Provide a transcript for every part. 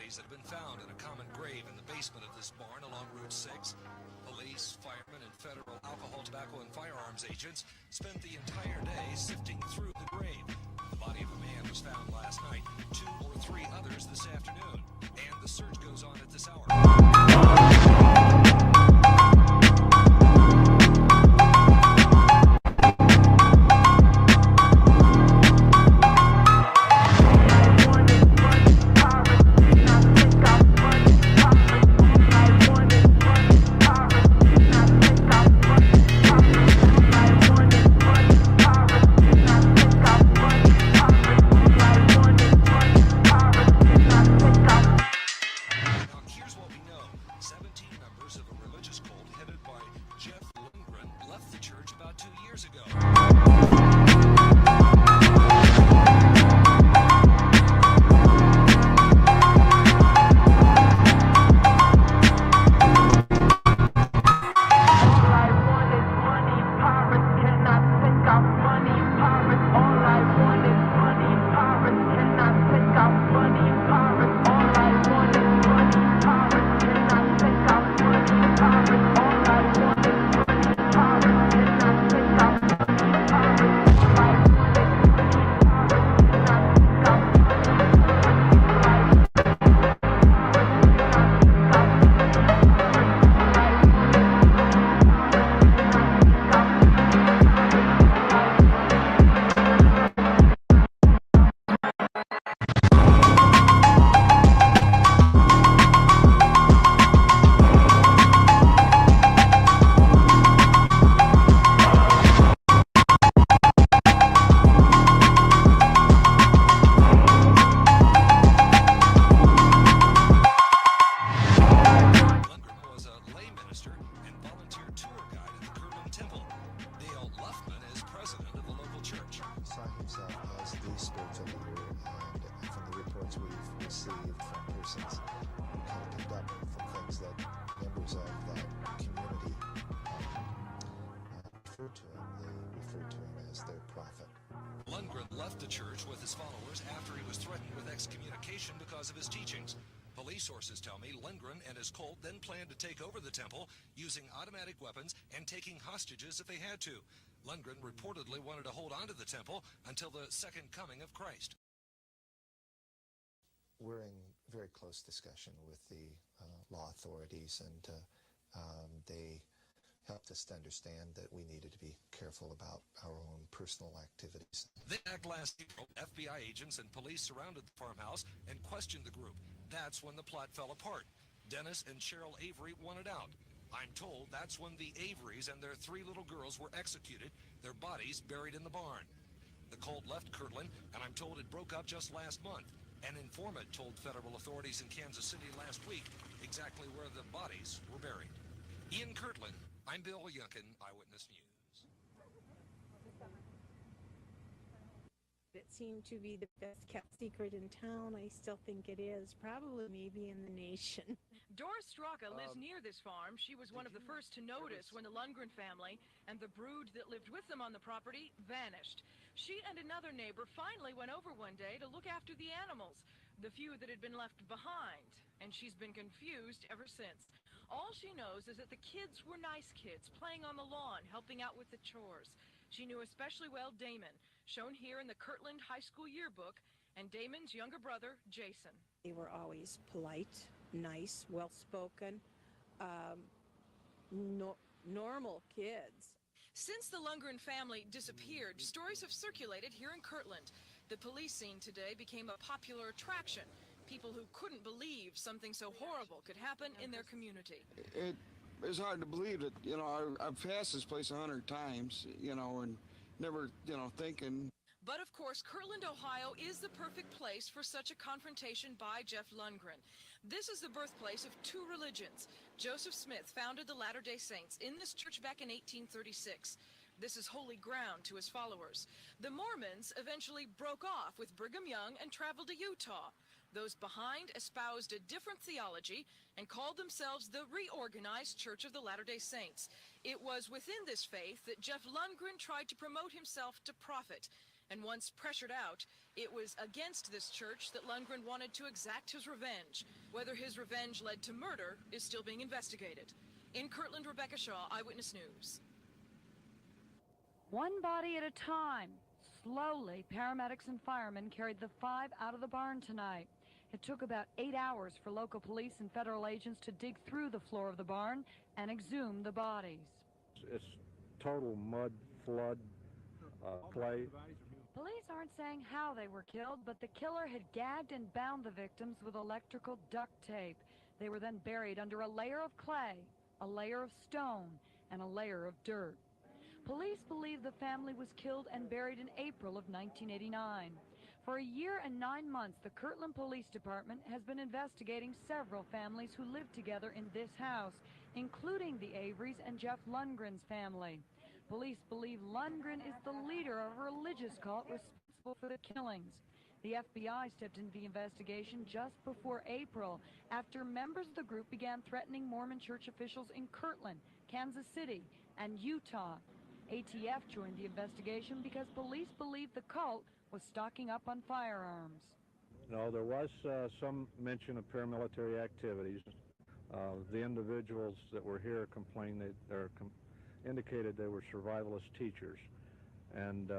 bodies that have been found in a common grave in the basement of this barn along Route 6. Police, firemen, and federal alcohol, tobacco, and firearms agents spent the entire day sifting through the grave. The body of a man was found last night, 2 or 3 others this afternoon, and the search goes on at this hour. Jeffrey Lundgren left the church about 2 years ago. Lundgren left the church with his followers after he was threatened with excommunication because of his teachings. Police sources tell me Lundgren and his cult then planned to take over the temple using automatic weapons and taking hostages if they had to. Lundgren reportedly wanted to hold on to the temple until the second coming of Christ. We're in very close discussion with the law authorities, and they helped us to understand that we needed to be careful about our own personal activities. Then back last April, FBI agents and police surrounded the farmhouse and questioned the group. That's when the plot fell apart. Dennis and Cheryl Avery wanted out. I'm told that's when the Averys and their 3 little girls were executed, their bodies buried in the barn. The cult left Kirtland, and I'm told it broke up just last month. An informant told federal authorities in Kansas City last week exactly where the bodies were buried. In Kirtland, I'm Bill Yunkin, Eyewitness News. It seemed to be the best kept secret in town. I still think it is. Probably maybe in the nation. Doris Straka lives near this farm. She was one of the first to notice when the Lundgren family and the brood that lived with them on the property vanished. She and another neighbor finally went over one day to look after the animals, the few that had been left behind, and she's been confused ever since. All she knows is that the kids were nice kids, playing on the lawn, helping out with the chores. She knew especially well Damon, shown here in the Kirtland High School yearbook, and Damon's younger brother, Jason. They were always polite, nice, well-spoken, normal kids. Since the Lundgren family disappeared, stories have circulated here in Kirtland. The police scene today became a popular attraction. People who couldn't believe something so horrible could happen in their community. It is hard to believe that, I've passed this place 100 times, and never, thinking. But of course, Kirtland, Ohio is the perfect place for such a confrontation by Jeff Lundgren. This is the birthplace of 2 religions. Joseph Smith founded the Latter-day Saints in this church back in 1836. This is holy ground to his followers. The Mormons eventually broke off with Brigham Young and traveled to Utah. Those behind espoused a different theology and called themselves the Reorganized Church of the Latter-day Saints. It was within this faith that Jeff Lundgren tried to promote himself to prophet. And once pressured out, it was against this church that Lundgren wanted to exact his revenge. Whether his revenge led to murder is still being investigated. In Kirtland, Rebecca Shaw, Eyewitness News. One body at a time. Slowly, paramedics and firemen carried the 5 out of the barn tonight. It took about 8 hours for local police and federal agents to dig through the floor of the barn and exhume the bodies. It's total mud, flood, clay. Police aren't saying how they were killed, but the killer had gagged and bound the victims with electrical duct tape. They were then buried under a layer of clay, a layer of stone, and a layer of dirt. Police believe the family was killed and buried in April of 1989. For a year and 9 months, the Kirtland Police Department has been investigating several families who lived together in this house, including the Averys and Jeff Lundgren's family. Police believe Lundgren is the leader of a religious cult responsible for the killings. The FBI stepped into the investigation just before April, after members of the group began threatening Mormon church officials in Kirtland, Kansas City, and Utah. ATF joined the investigation because police believe the cult was stocking up on firearms. No, there was some mention of paramilitary activities. The individuals that were here complained indicated they were survivalist teachers, and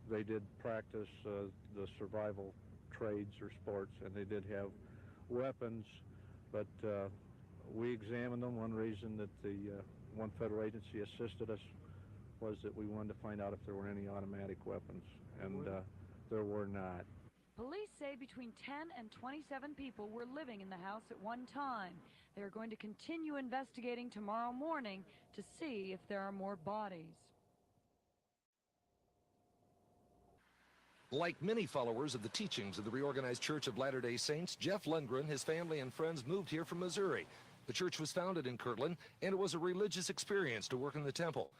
they did practice the survival trades or sports, and they did have weapons, but we examined them. One reason that the one federal agency assisted us was that we wanted to find out if there were any automatic weapons, and there were not. Police say between 10 and 27 people were living in the house at one time. They are going to continue investigating tomorrow morning to see if there are more bodies. Like many followers of the teachings of the Reorganized Church of Latter-day Saints, Jeff Lundgren, his family and friends moved here from Missouri. The church was founded in Kirtland, and it was a religious experience to work in the temple.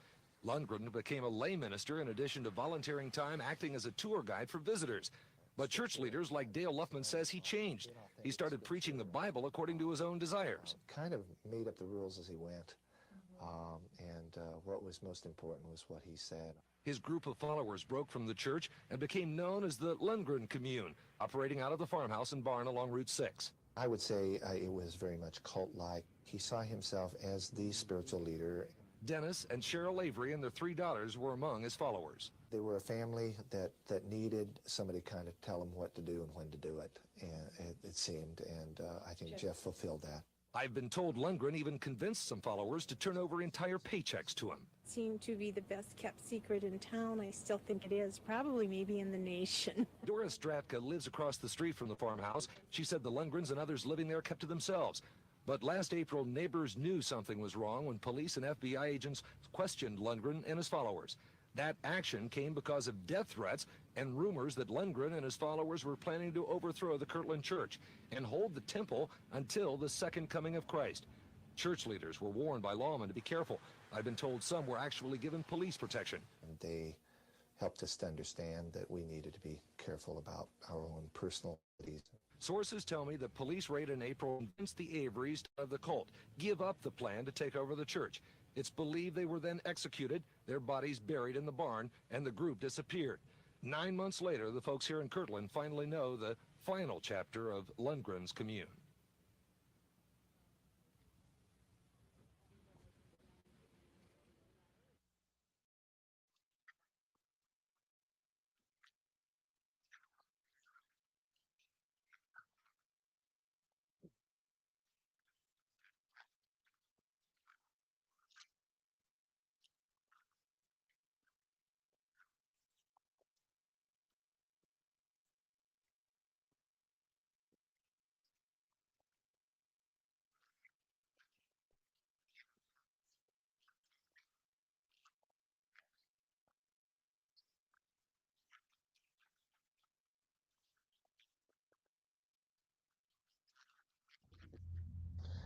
Lundgren became a lay minister in addition to volunteering time acting as a tour guide for visitors. But church leaders like Dale Luffman says he changed. He started preaching the Bible according to his own desires. Kind of made up the rules as he went, and what was most important was what he said. His group of followers broke from the church and became known as the Lundgren Commune, operating out of the farmhouse and barn along Route 6. I would say it was very much cult-like. He saw himself as the spiritual leader. Dennis and Cheryl Avery and their 3 daughters were among his followers. They were a family that needed somebody to kind of tell them what to do and when to do it, and it seemed, and I think Jeff fulfilled that. I've been told Lundgren even convinced some followers to turn over entire paychecks to him. Seemed to be the best kept secret in town. I still think it is, probably maybe in the nation. Doris Stratka lives across the street from the farmhouse. She said the Lundgrens and others living there kept to themselves. But last April, neighbors knew something was wrong when police and FBI agents questioned Lundgren and his followers. That action came because of death threats and rumors that Lundgren and his followers were planning to overthrow the Kirtland Church and hold the temple until the second coming of Christ. Church leaders were warned by lawmen to be careful. I've been told some were actually given police protection. And they helped us to understand that we needed to be careful about our own personal needs. Sources tell me that police raid in April convinced the Averys of the cult give up the plan to take over the church. It's believed they were then executed, their bodies buried in the barn, and the group disappeared. 9 months later, the folks here in Kirtland finally know the final chapter of Lundgren's Commune.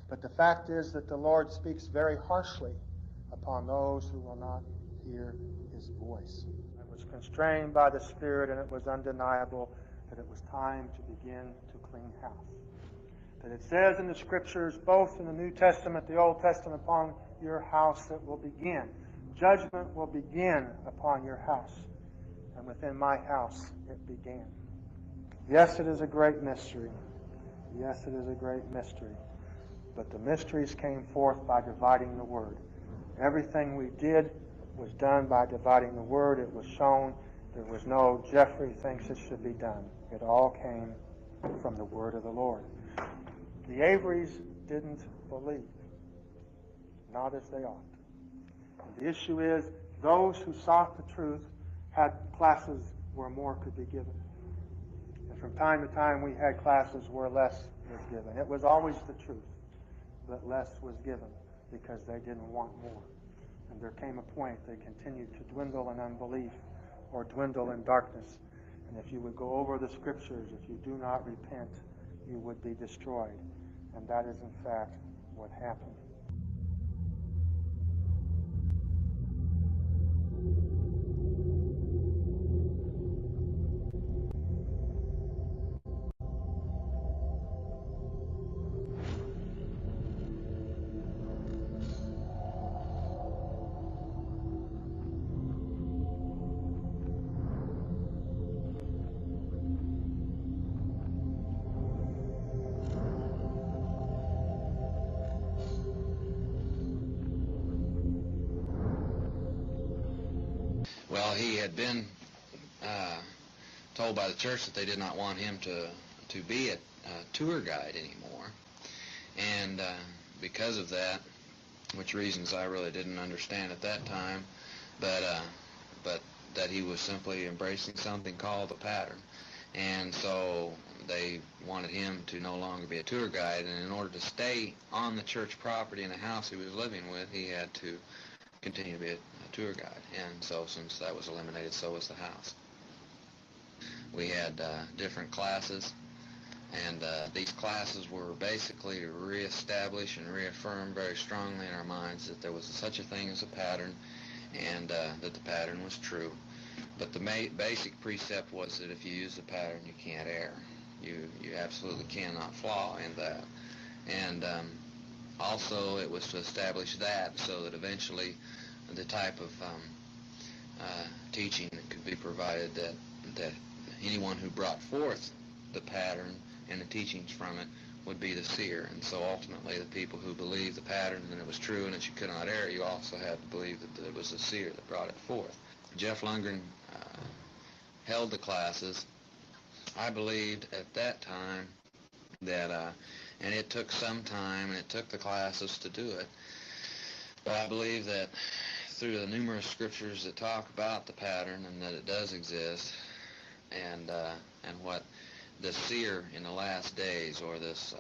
But the fact is that the Lord speaks very harshly upon those who will not hear his voice. I was constrained by the Spirit, and it was undeniable that it was time to begin to clean house. That it says in the Scriptures, both in the New Testament, the Old Testament, upon your house that will begin. Judgment will begin upon your house. and within my house it began. Yes, it is a great mystery. Yes, it is a great mystery. But the mysteries came forth by dividing the word. Everything we did was done by dividing the word. It was shown. There was no Jeffrey thinks it should be done. It all came from the word of the Lord. The Averys didn't believe, not as they ought. And the issue is, those who sought the truth had classes where more could be given. And from time to time, we had classes where less was given. It was always the truth, but less was given because they didn't want more. And there came a point they continued to dwindle in unbelief or dwindle in darkness. And if you would go over the scriptures, if you do not repent, you would be destroyed. And that is, in fact, what happened. Well, he had been told by the church that they did not want him to be a tour guide anymore. And because of that, which reasons I really didn't understand at that time, but that he was simply embracing something called the pattern. And so they wanted him to no longer be a tour guide, and in order to stay on the church property in the house he was living with, he had to continue to be a tour guide. And so since that was eliminated, so was the house. We had different classes, and these classes were basically to reestablish and reaffirm very strongly in our minds that there was such a thing as a pattern, and that the pattern was true. But the basic precept was that if you use the pattern, you can't err. You absolutely cannot flaw in that. And also it was to establish that so that eventually the type of teaching that could be provided that anyone who brought forth the pattern and the teachings from it would be the seer. And so ultimately the people who believed the pattern and it was true and that you could not err, you also had to believe that it was the seer that brought it forth. Jeff Lundgren held the classes. I believed at that time that, and it took some time and it took the classes to do it, but I believe that through the numerous scriptures that talk about the pattern and that it does exist, and what the seer in the last days, or this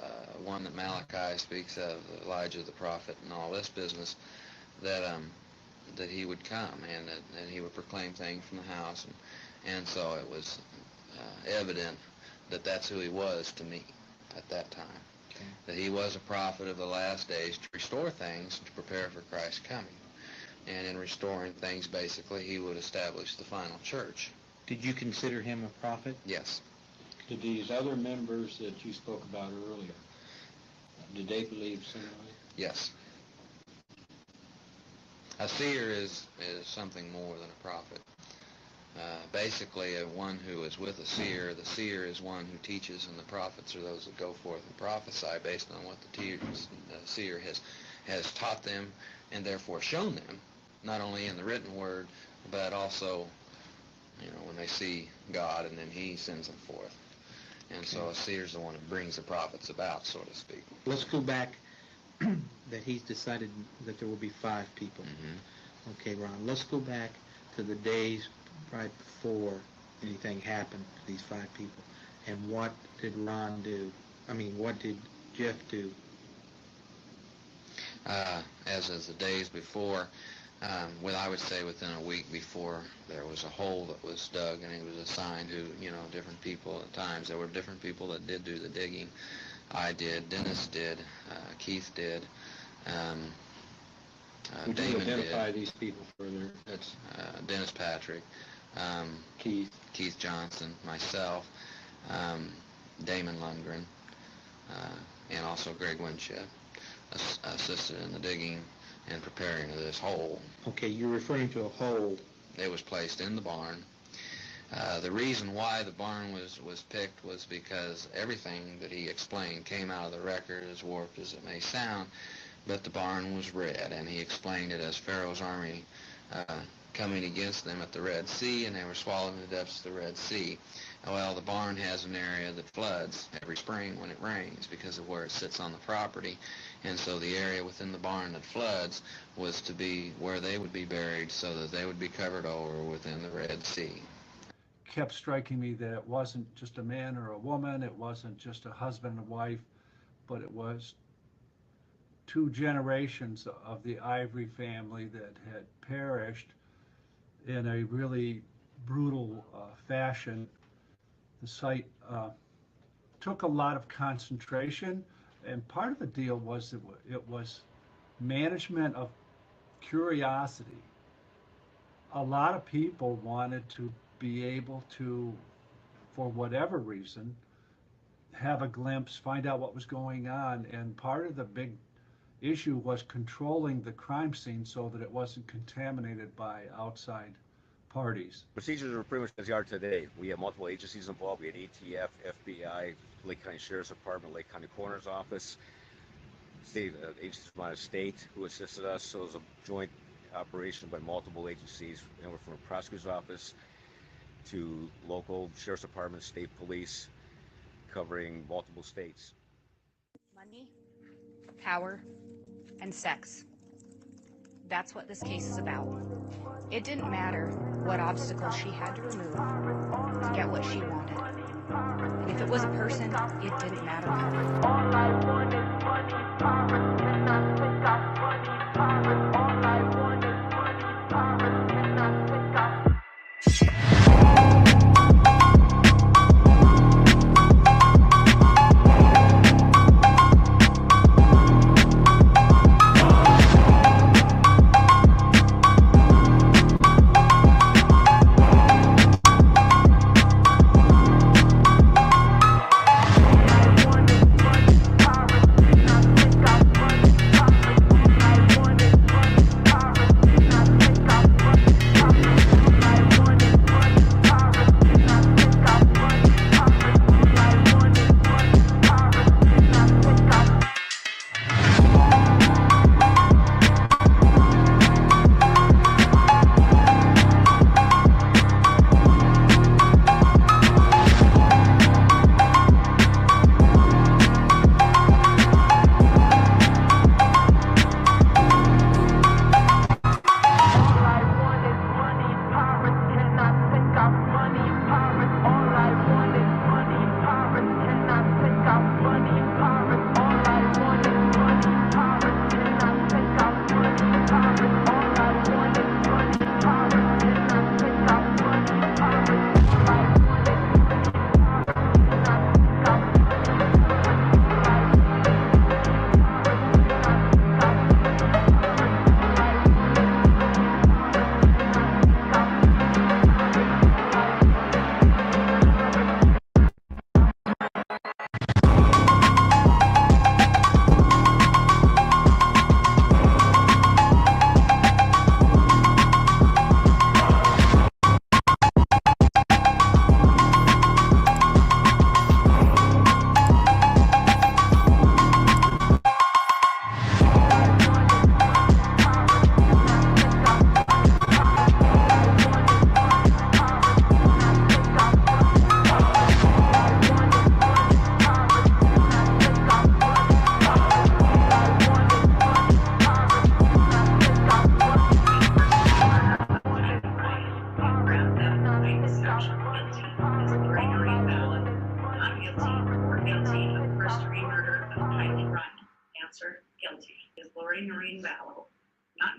one that Malachi speaks of, Elijah the prophet and all this business, that he would come and that he would proclaim things from the house, and so it was evident that that's who he was to me at that time. Okay. That he was a prophet of the last days to restore things to prepare for Christ's coming. And in restoring things, basically, he would establish the final church. Did you consider him a prophet? Yes. Did these other members that you spoke about earlier, did they believe similarly? Yes. A seer is something more than a prophet. Basically, one who is with a seer, the seer is one who teaches, and the prophets are those that go forth and prophesy based on what the seer has taught them and therefore shown them, not only in the written word, but also, when they see God and then he sends them forth. And so a seer is the one who brings the prophets about, so to speak. Let's go back that he's decided that there will be 5 people. Mm-hmm. Okay, Ron, let's go back to the days right before anything happened to these 5 people. And what did Ron do? What did Jeff do? As of the days before, I would say within a week before, there was a hole that was dug, and it was assigned to, different people at times. There were different people that did do the digging. I did, Dennis did, Keith did, Would Damon you identify did. these people further? It's Dennis Patrick, Keith Johnson, myself, Damon Lundgren, and also Greg Winship assisted in the digging and preparing of this hole. Okay, you're referring to a hole. It was placed in the barn, The reason why the barn was picked was because everything that he explained came out of the record, as warped as it may sound, but the barn was red, and he explained it as Pharaoh's army coming against them at the Red Sea, and they were swallowed in the depths of the Red Sea. Well, the barn has an area that floods every spring when it rains because of where it sits on the property, and so the area within the barn that floods was to be where they would be buried so that they would be covered over within the Red Sea. Kept striking me that it wasn't just a man or a woman, it wasn't just a husband and wife, but it was 2 generations of the Avery family that had perished in a really brutal fashion. The site took a lot of concentration, and part of the deal was that it was management of curiosity. A lot of people wanted to be able to, for whatever reason, have a glimpse, find out what was going on, and part of the big issue was controlling the crime scene so that it wasn't contaminated by outside parties. Procedures are pretty much as they are today. We have multiple agencies involved. We had ATF, FBI, Lake County Sheriff's Department, Lake County Coroner's Office, state agencies from out of state who assisted us. So it was a joint operation by multiple agencies, anywhere from a prosecutor's office to local sheriff's department, state police, covering multiple states. Money, power, and sex. That's what this case is about. It didn't matter what obstacles she had to remove to get what she wanted. And if it was a person, it didn't matter who. All I want is money, power, and I think I money, power. All I want is money, power, and I think I.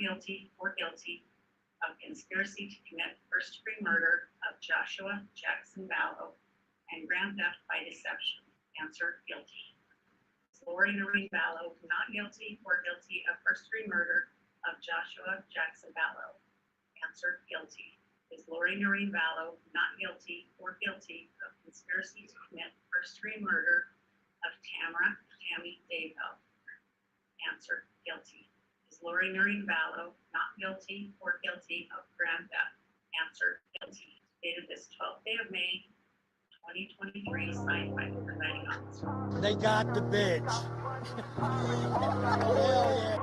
guilty or guilty of conspiracy to commit first-degree murder of Joshua Jackson Vallow and grand theft by deception? Answer, guilty. Is Lori Noreen Vallow not guilty or guilty of first-degree murder of Joshua Jackson Vallow? Answer, guilty. Is Lori Noreen Vallow not guilty or guilty of conspiracy to commit first-degree murder of Tammy Daybell? Answer, guilty. Is Lori Noreen Vallow not guilty or guilty of grand theft? Answer, guilty. dated this 12th day of May, 2023, signed by the presiding officer. They got the bitch. Hell yeah.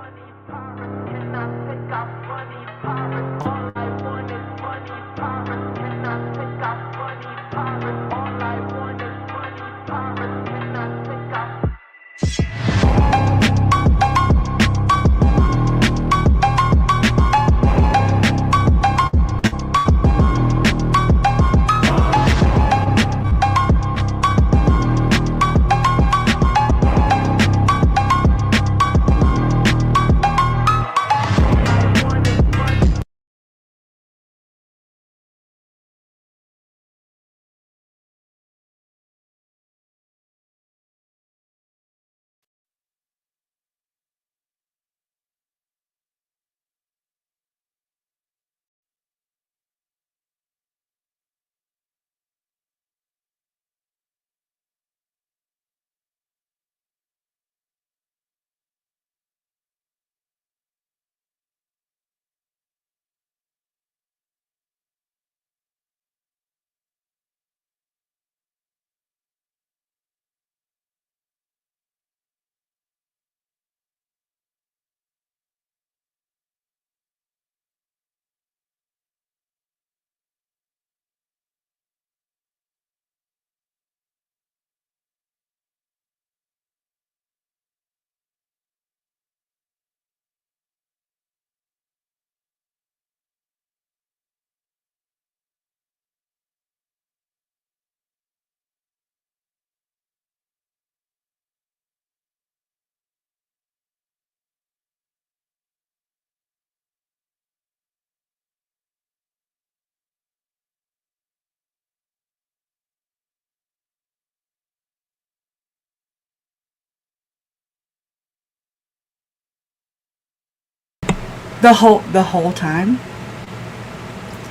The whole time?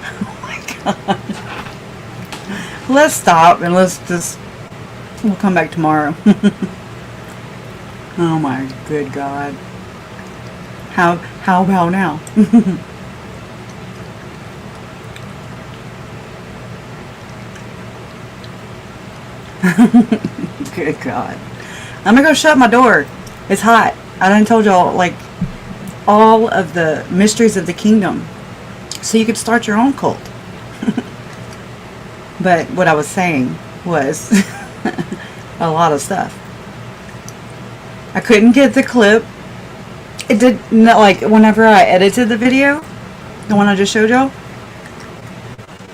Oh my god. Let's stop and we'll come back tomorrow. Oh my good god. How about now? Good god. I'm gonna go shut my door. It's hot. I done told y'all, like, all of the mysteries of the kingdom, so you could start your own cult. But what I was saying was a lot of stuff. I couldn't get the clip. It did not, like, whenever I edited the video, the one I just showed y'all,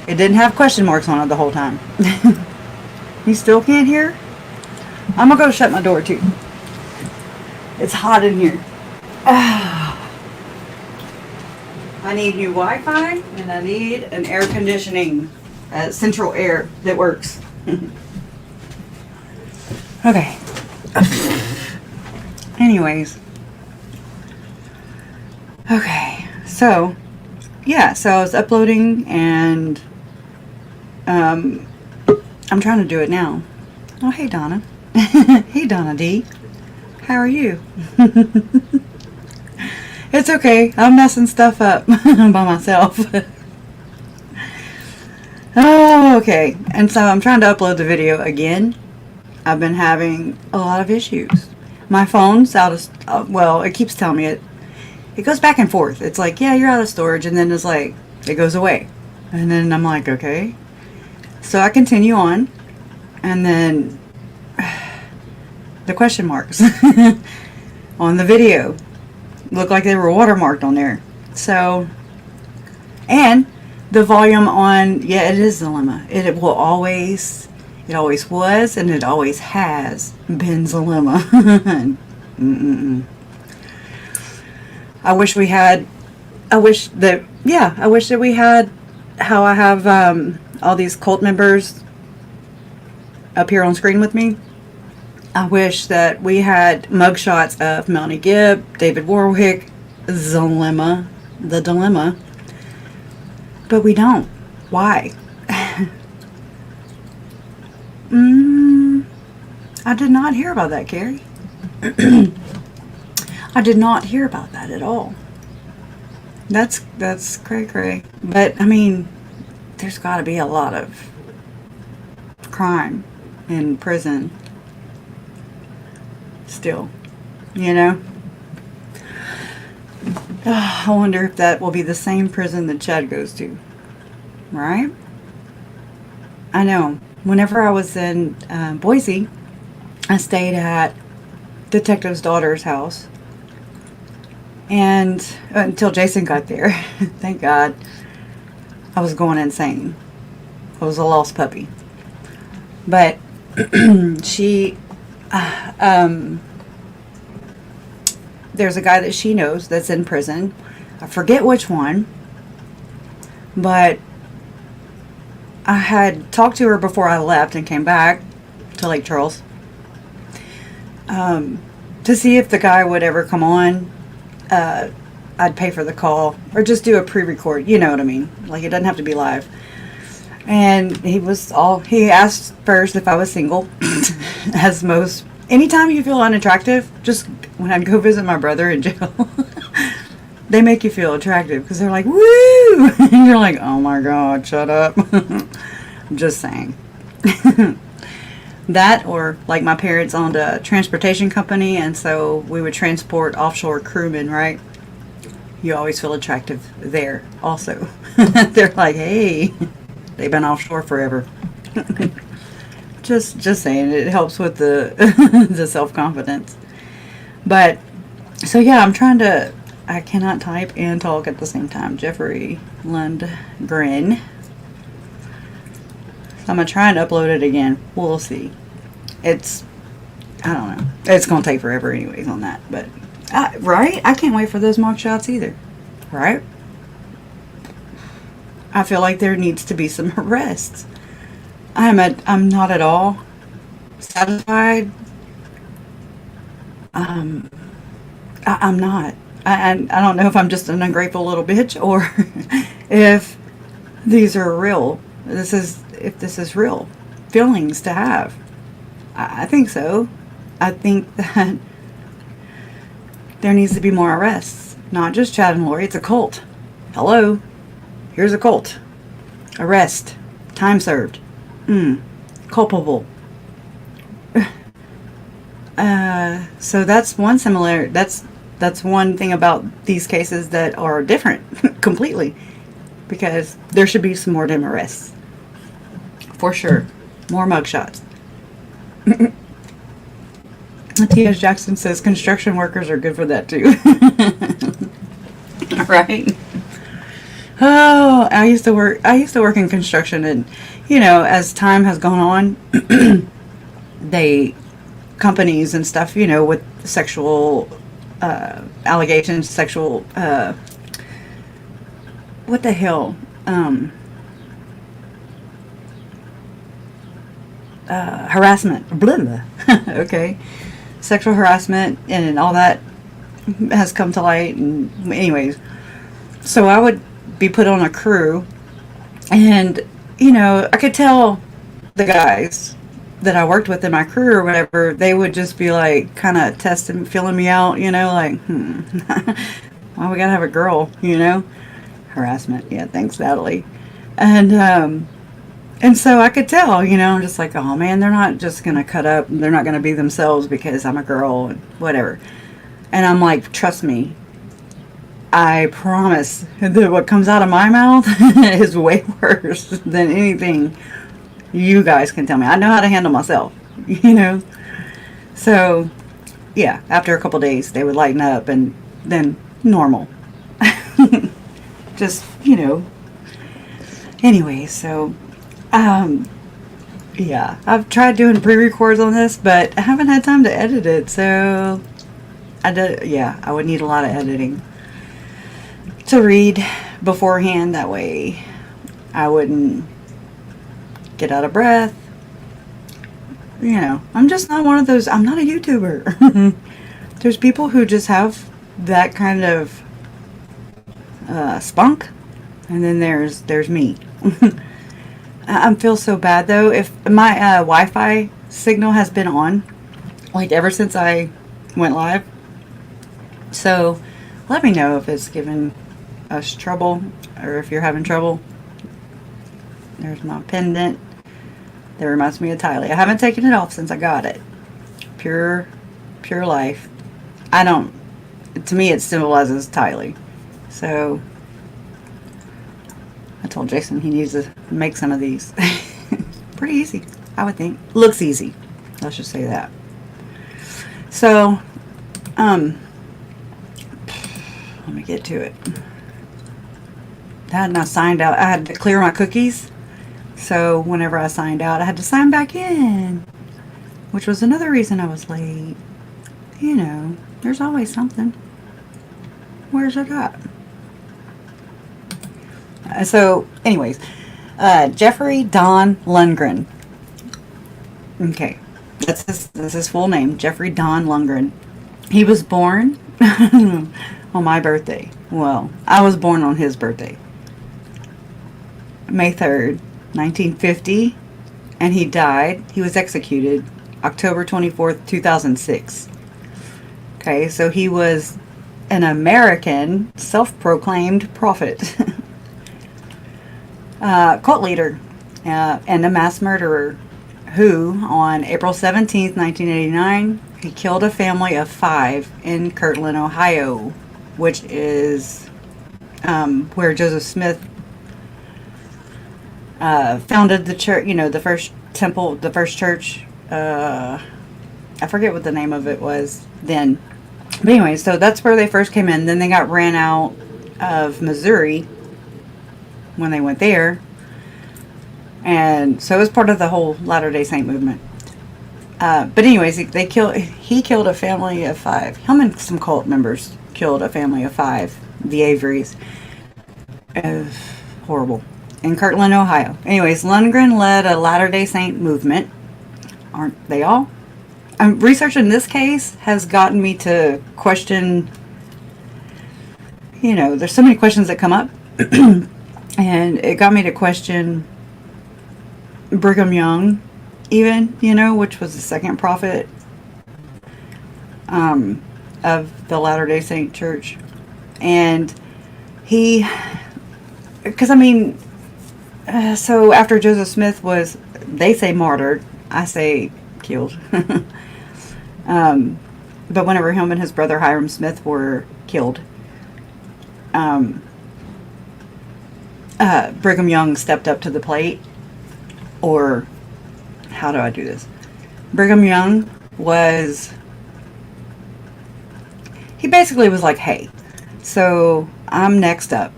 it didn't have question marks on it the whole time. You still can't hear? I'm gonna go shut my door too. It's hot in here. I need new Wi-Fi, and I need an air conditioning, central air that works. Okay. Anyways. Okay. So, yeah, so I was uploading, and I'm trying to do it now. Oh, hey, Donna. Hey, Donna D. How are you? It's okay. I'm messing stuff up by myself. Oh, okay. And so I'm trying to upload the video again. I've been having a lot of issues. My phone's out of, well, it keeps telling me it goes back and forth. It's like, yeah, you're out of storage, and then it's like, it goes away. And then I'm like, okay. So I continue on, and then the question marks on the video look like they were watermarked on there. So, and the volume on, yeah, it is Zalima. It will always, it always was, and it always has been Zalima. I wish we had, I wish that we had how I have all these cult members up here on screen with me. I wish that we had mugshots of Melanie Gibb, David Warwick, Zalima, the Dilemma, but we don't. Why? I did not hear about that, Carrie. I did not hear about that at all. That's cray cray. But I mean, there's got to be a lot of crime in prison still, you know? I wonder if that will be the same prison that Chad goes to, right? I know. Whenever I was in Boise, I stayed at Detective's daughter's house, and until Jason got there, thank God, I was going insane. I was a lost puppy. But she, there's a guy that she knows that's in prison. I forget which one, but I had talked to her before I left and came back to Lake Charles to see if the guy would ever come on. I'd pay for the call or just do a pre-record, you know what I mean? Like, it doesn't have to be live. And he asked first if I was single, as most, anytime you feel unattractive, just when I'd go visit my brother in jail, they make you feel attractive because they're like, woo! And you're like, oh my God, shut up. I'm just saying. That, or like my parents owned a transportation company, and so we would transport offshore crewmen, right? You always feel attractive there also. They're like, hey, they've been offshore forever. just saying, it helps with the the self-confidence. But so yeah, I cannot type and talk at the same time. Jeffrey Lundgren. So I'm gonna try and upload it again. We'll see. I don't know. It's gonna take forever anyways on that, but right? I can't wait for those mock shots either. Right? I feel like there needs to be some arrests. I'm not at all satisfied. I'm not. I don't know if I'm just an ungrateful little bitch or if these are real. If this is real feelings to have. I think so. I think that there needs to be more arrests. Not just Chad and Lori. It's a cult. Hello. Here's a cult. Arrest. Time served. Culpable. So that's one that's one thing about these cases that are different completely, because there should be some more damn arrests. For sure. More mugshots. T.S. Jackson says construction workers are good for that too. Right? Oh, I used to work in construction, and you know, as time has gone on, companies and stuff, you know, with sexual allegations, sexual what the hell? Harassment. Blah, blah. Okay. Sexual harassment and all that has come to light. And anyways, so I would be put on a crew, and you know, I could tell the guys that I worked with in my crew or whatever, they would just be like kind of testing, feeling me out, you know, like, well, we gotta have a girl, you know. Harassment. Yeah, thanks, Natalie. And so I could tell, you know, I'm just like, oh man, they're not just going to cut up. They're not going to be themselves because I'm a girl and whatever. And I'm like, trust me, I promise that what comes out of my mouth is way worse than anything you guys can tell me. I know how to handle myself, you know. So, yeah, after a couple days, they would lighten up and then normal. Just, you know. Anyway, so... yeah, I've tried doing pre-records on this, but I haven't had time to edit it, so I would need a lot of editing to read beforehand. That way I wouldn't get out of breath. You know, I'm just not one of those, I'm not a YouTuber. There's people who just have that kind of spunk, and then there's me. I feel so bad though. If my Wi-Fi signal has been on, like ever since I went live, so let me know if it's giving us trouble or if you're having trouble. There's my pendant. That reminds me of Tylee. I haven't taken it off since I got it. Pure life. I don't, to me it symbolizes Tylee. So, I told Jason he needs to make some of these. Pretty easy, I would think. Looks easy. Let's just say that. So, let me get to it. I signed out. I had to clear my cookies. So whenever I signed out, I had to sign back in, which was another reason I was late. You know, there's always something. Where's it at? So, anyways, Jeffrey Don Lundgren. Okay, that's his full name, Jeffrey Don Lundgren. He was born on my birthday. Well, I was born on his birthday. May 3rd, 1950, and he died. He was executed October 24th, 2006. Okay, so he was an American self-proclaimed prophet, cult leader, and a mass murderer who, on April 17th, 1989, he killed a family of 5 in Kirtland, Ohio, which is where Joseph Smith founded the church, you know, the first temple, the first church. I forget what the name of it was then. But anyway, so that's where they first came in. Then they got ran out of Missouri when they went there. And so it was part of the whole Latter-day Saint movement. But anyways, he killed a family of 5. Him and some cult members killed a family of 5, the Averys. Horrible. In Kirtland, Ohio. Anyways, Lundgren led a Latter-day Saint movement. Aren't they all? Researching this case has gotten me to question, you know, there's so many questions that come up. And it got me to question Brigham Young, even, you know, which was the second prophet of the Latter-day Saint Church. And he, because I mean, so after Joseph Smith was, they say martyred, I say killed. But whenever him and his brother Hiram Smith were killed, Brigham Young stepped up to the plate. Or, how do I do this? Brigham Young was, he basically was like, hey, so I'm next up.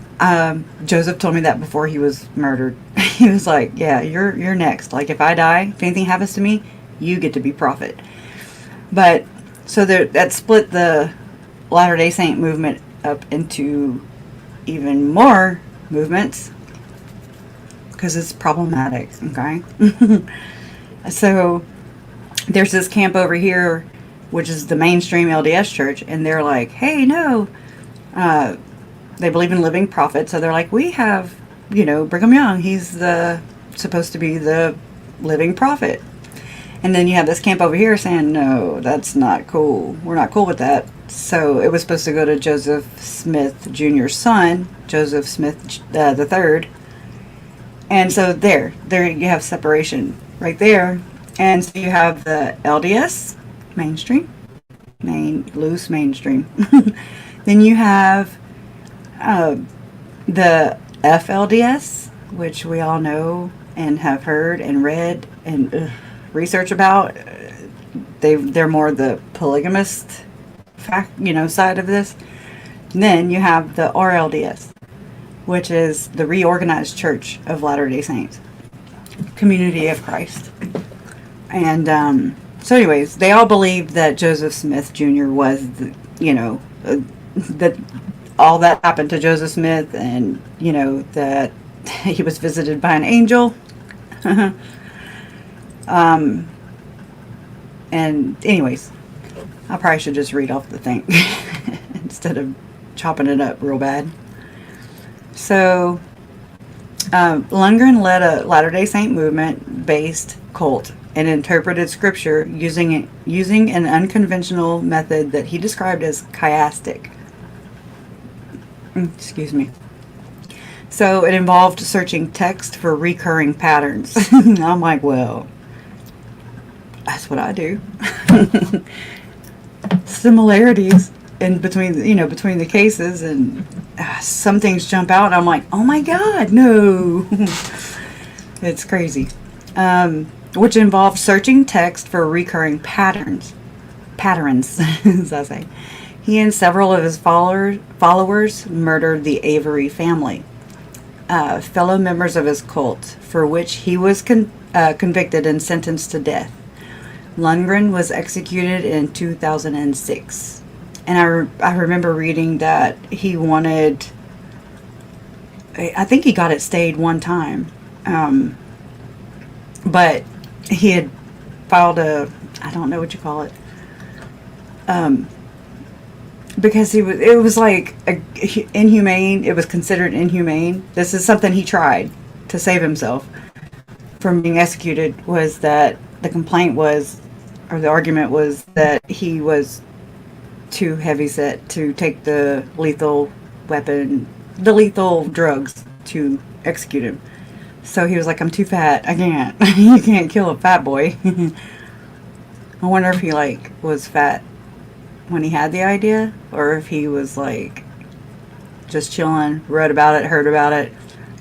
Joseph told me that before he was murdered. He was like, yeah, you're next. Like, if I die, if anything happens to me, you get to be prophet. But, so that split the Latter-day Saint movement up into even more movements. Because it's problematic, okay? So, there's this camp over here, which is the mainstream LDS church, and they're like, hey, no, they believe in living prophets, so they're like, we have, you know, Brigham Young, he's supposed to be the living prophet. And then you have this camp over here saying, no, that's not cool. We're not cool with that. So it was supposed to go to Joseph Smith Jr.'s son, Joseph Smith the third. And so there you have separation right there. And so you have the LDS, mainstream, loose mainstream. Then you have the FLDS, which we all know and have heard and read and research about. They're more the polygamist side of this. And then you have the RLDS, which is the Reorganized Church of Latter-day Saints, Community of Christ. And so anyways, they all believed that Joseph Smith Jr. was, that all that happened to Joseph Smith, and, that he was visited by an angel. And anyways, I probably should just read off the thing instead of chopping it up real bad. So, Lundgren led a Latter-day Saint movement-based cult and interpreted scripture using an unconventional method that he described as chiastic. Excuse me. So it involved searching text for recurring patterns. I'm like, well, that's what I do. Similarities in between, between the cases, and some things jump out, and I'm like, oh my God, no. It's crazy. Which involved searching text for recurring patterns, as I say. He and several of his followers murdered the Avery family, fellow members of his cult, for which he was convicted and sentenced to death. Lundgren was executed in 2006. And I remember reading that he wanted, I think he got it stayed one time. But he had filed I don't know what you call it. Because it was like inhumane. It was considered inhumane. This is something he tried to save himself from being executed, was that the complaint was, or the argument was, that he was too heavyset to take the lethal weapon, the lethal drugs to execute him. So he was like, I'm too fat. I can't. You can't kill a fat boy. I wonder if he was fat when he had the idea, or if he was just chilling, read about it, heard about it,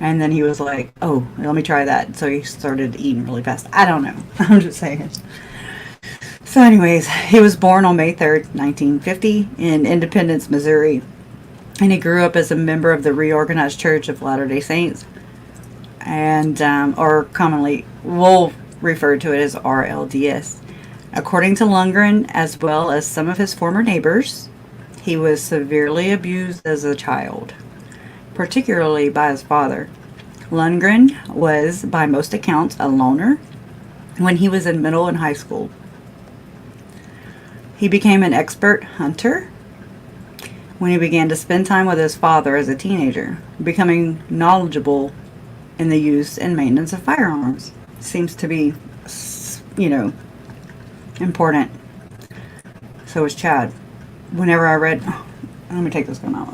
and then he was like, oh, let me try that. So he started eating really fast. I don't know. I'm just saying. So anyways, he was born on May 3rd, 1950 in Independence, Missouri, and he grew up as a member of the Reorganized Church of Latter-day Saints, and or commonly we'll refer to it as RLDS. According to Lundgren, as well as some of his former neighbors, he was severely abused as a child, particularly by his father. Lundgren was, by most accounts, a loner when he was in middle and high school. He became an expert hunter when he began to spend time with his father as a teenager, becoming knowledgeable in the use and maintenance of firearms. Seems to be, important. So was Chad. Whenever I read, let me take this one out.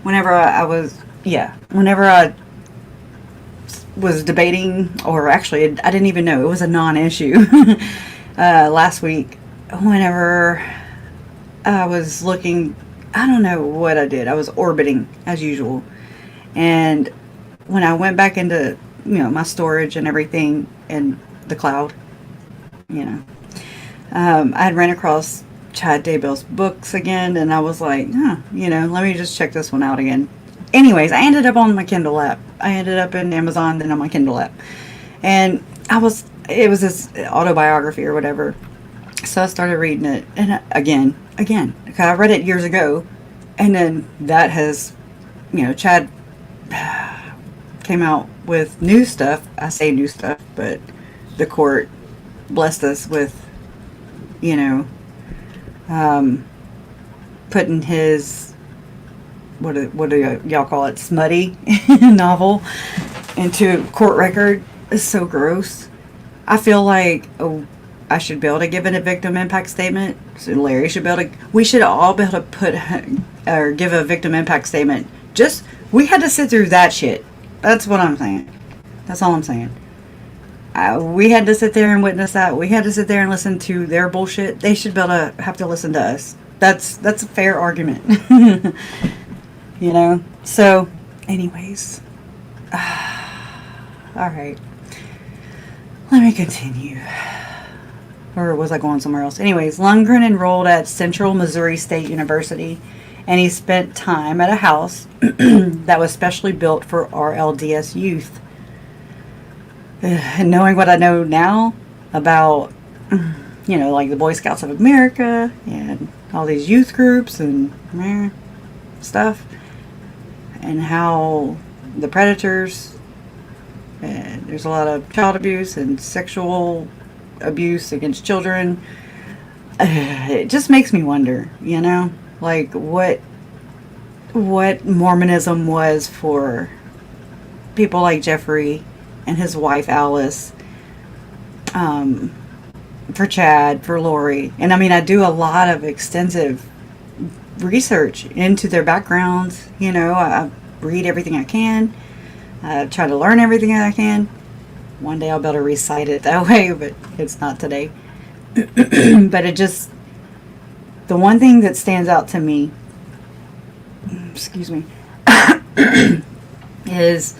Whenever I was debating, or actually I didn't even know, it was a non-issue last week, whenever I was looking, I don't know what I did. I was orbiting as usual, and when I went back into my storage and everything in the cloud, I had ran across Chad Daybell's books again, and I was like, let me just check this one out again. Anyways, I ended up on my Kindle app. I ended up in Amazon, then on my Kindle app. And it was this autobiography or whatever. So I started reading it, and again, because I read it years ago, and then that has, Chad came out with new stuff. I say new stuff, but the court blessed us with, putting his, what do y'all call it, smutty novel into court record. It's so gross. I feel like I should be able to give it a victim impact statement. So Larry should be able to. We should all be able to put or give a victim impact statement. We had to sit through that shit. That's what I'm saying. That's all I'm saying. We had to sit there and witness that. We had to sit there and listen to their bullshit. They should be able to have to listen to us. That's a fair argument. So anyways, all right, let me continue. Or was I going somewhere else? Anyways, Lundgren enrolled at Central Missouri State University, and he spent time at a house that was specially built for RLDS youth. And knowing what I know now about, like the Boy Scouts of America and all these youth groups and stuff, and how the predators, and there's a lot of child abuse and sexual abuse against children, it just makes me wonder, what Mormonism was for people like Jeffrey and his wife Alice, for Chad, for Lori. And I do a lot of extensive research into their backgrounds. I read everything I can. I try to learn everything I can. One day I'll be able to recite it that way, but it's not today. But it just, the one thing that stands out to me, excuse me, is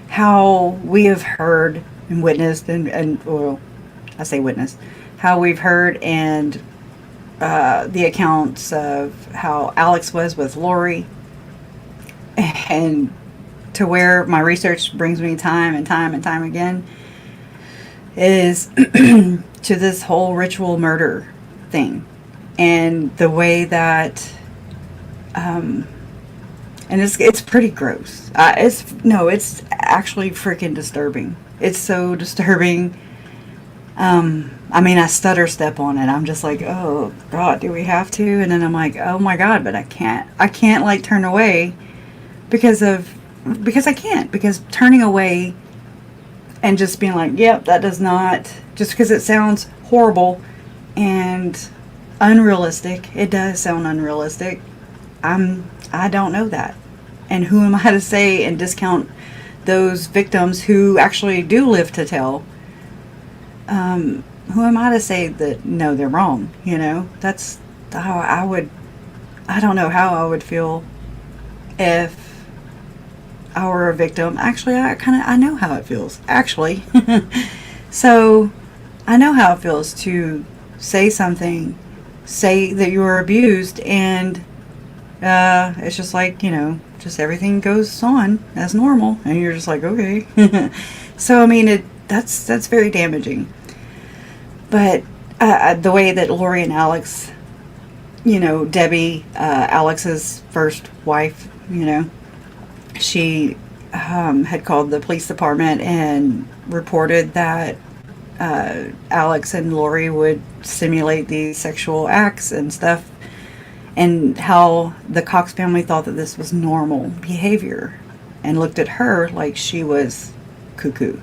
how we have heard and witnessed, and well, I say witnessed, how we've heard and the accounts of how Alex was with Lori, and to where my research brings me time and time and time again is to this whole ritual murder thing, and the way that and it's pretty gross. It's actually freaking disturbing. It's so disturbing. I mean, I stutter step on it. I'm just like, oh God, do we have to? And then I'm like, oh my God, but I can't like turn away because I can't, because turning away and just being like, yep, that does not, just because it sounds horrible and unrealistic, it does sound unrealistic. I don't know that. And who am I to say and discount those victims who actually do live to tell? Who am I to say that, no, they're wrong? You know, that's how I don't know how I would feel if I were a victim. Actually, I know how it feels, actually. So, I know how it feels to say something, say that you were abused, and it's just like, you know, just everything goes on as normal, and you're just like, okay. So, I mean, that's very damaging. But the way that Lori and Alex, you know, Debbie, Alex's first wife, you know, she had called the police department and reported that Alex and Lori would simulate these sexual acts and stuff, and how the Cox family thought that this was normal behavior and looked at her like she was cuckoo.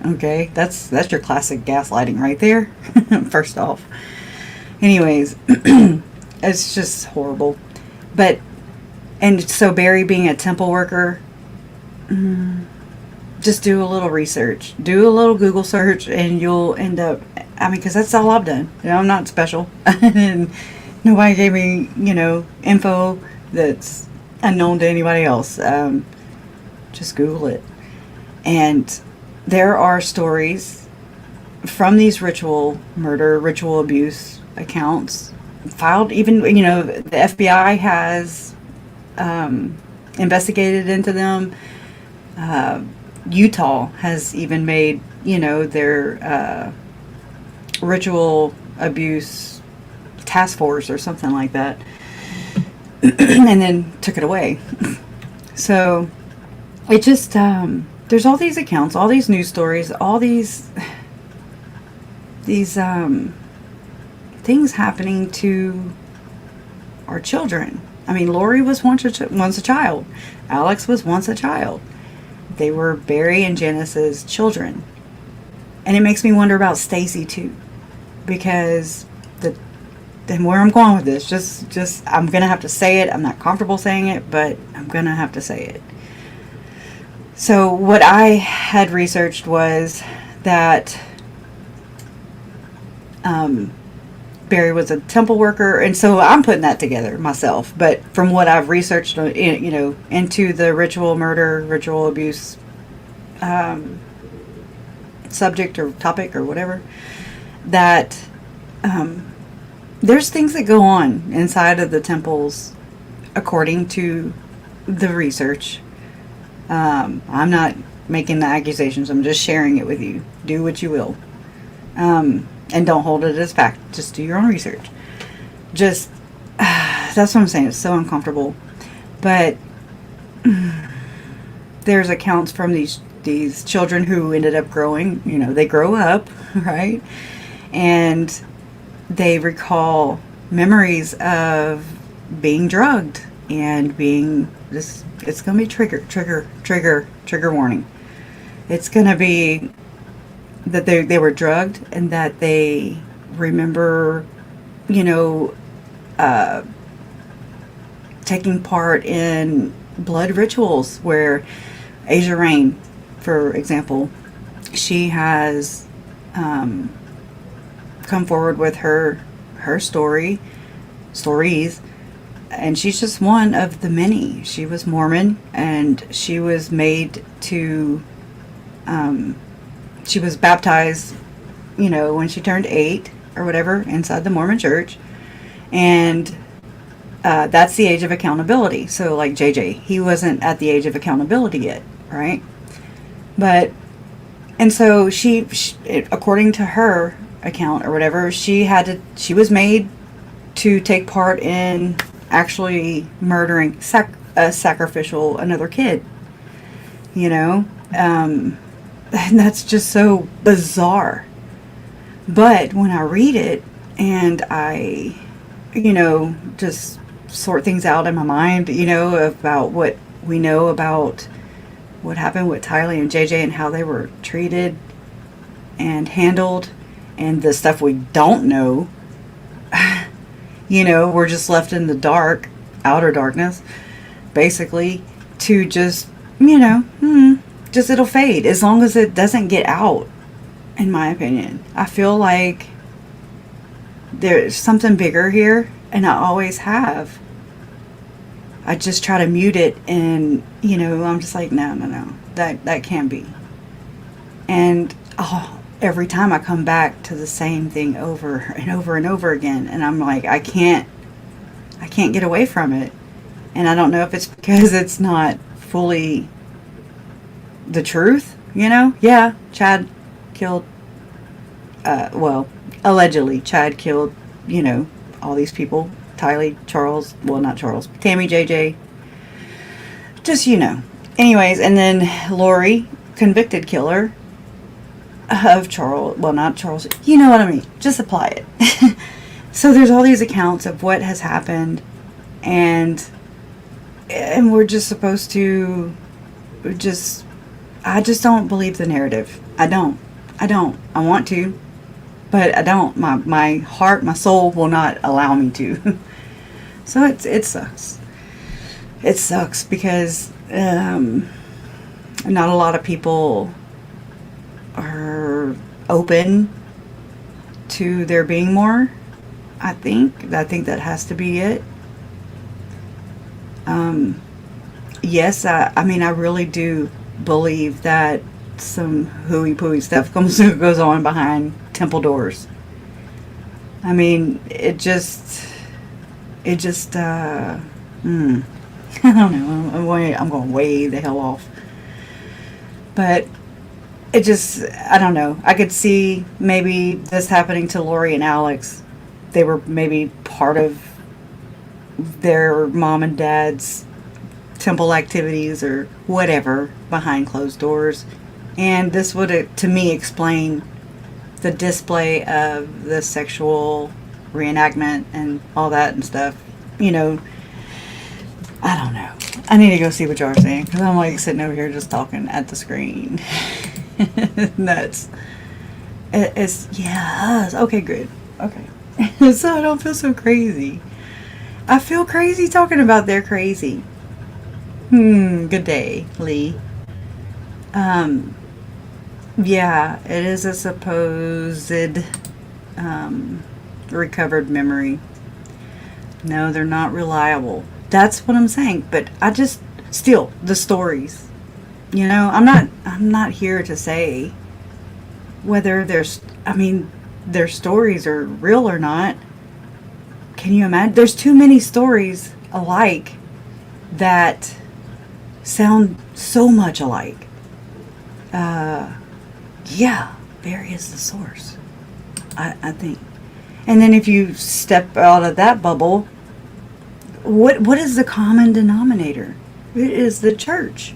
Okay, that's your classic gaslighting right there. First off. Anyways, it's just horrible. But, and so Barry being a temple worker, just do a little research. Do a little Google search and you'll end up, I mean, because that's all I've done. You know, I'm not special. And nobody gave me, you know, info that's unknown to anybody else. Just Google it. And there are stories from these ritual murder, ritual abuse accounts filed. Even, you know, the FBI has investigated into them. Utah has even made, you know, their ritual abuse task force or something like that, and then took it away. So it just there's all these accounts, all these news stories, all these things happening to our children. I mean, Lori was once a child. Alex was once a child. They were Barry and Janice's children. And it makes me wonder about Stacy too, because and where I'm going with this, just I'm gonna have to say it. I'm not comfortable saying it, but I'm gonna have to say it. So what I had researched was that Barry was a temple worker, and so I'm putting that together myself. But from what I've researched, you know, into the ritual murder, ritual abuse subject or topic or whatever, that there's things that go on inside of the temples according to the research. I'm not making the accusations. I'm just sharing it with you. Do what you will. And don't hold it as fact. Just do your own research. Just, that's what I'm saying. It's so uncomfortable. But there's accounts from these children who ended up growing. You know, they grow up, right? And they recall memories of being drugged and being this. It's going to be trigger warning. It's going to be that they were drugged and that they remember, you know, taking part in blood rituals where Asia Rain, for example, she has come forward with her stories, and she's just one of the many. She was Mormon, and she was made to, she was baptized, when she turned 8 or whatever inside the Mormon church, and that's the age of accountability. So like JJ, he wasn't at the age of accountability yet, right? And so she, according to her account or whatever, she was made to take part in actually murdering another kid, and that's just so bizarre. But when I read it and I, just sort things out in my mind, about what we know about what happened with Tylee and JJ and how they were treated and handled, and the stuff we don't know, we're just left in the dark, outer darkness, basically, to just, just it'll fade as long as it doesn't get out, in my opinion. I feel like there's something bigger here, and I always have. I just try to mute it, and, I'm just like, no, that can't be. And, every time I come back to the same thing over and over and over again, and I'm like, I can't get away from it. And I don't know if it's because it's not fully the truth, Yeah, Chad killed, allegedly Chad killed, all these people. Tylee, Charles, not Charles, Tammy, JJ, just, Anyways, and then Lori, convicted killer of Charles, not Charles, you know what I mean, just apply it. So there's all these accounts of what has happened, and we're just supposed to I just don't believe the narrative. I don't. I want to, but I don't. My heart, my soul will not allow me to. So it sucks. It sucks because not a lot of people are open to there being more. I think that has to be it. Yes, I mean, I really do believe that some hooey-pooey stuff goes on behind temple doors. I mean, it just I don't know, I'm going way the hell off. But it just, I don't know. I could see maybe this happening to Lori and Alex. They were maybe part of their mom and dad's temple activities or whatever behind closed doors. And this would, to me, explain the display of the sexual reenactment and all that and stuff. I don't know. I need to go see what y'all are saying, because I'm like sitting over here just talking at the screen. Nuts. It's, yeah. Okay, good. Okay. So I don't feel so crazy. I feel crazy talking about they're crazy. Good day, Lee. Yeah, it is a supposed recovered memory. No, they're not reliable. That's what I'm saying. But I just, still, the stories. I'm not here to say whether their stories are real or not. Can you imagine? There's too many stories alike that sound so much alike. Yeah, Barry is the source, I think. And then if you step out of that bubble, what is the common denominator? It is the church,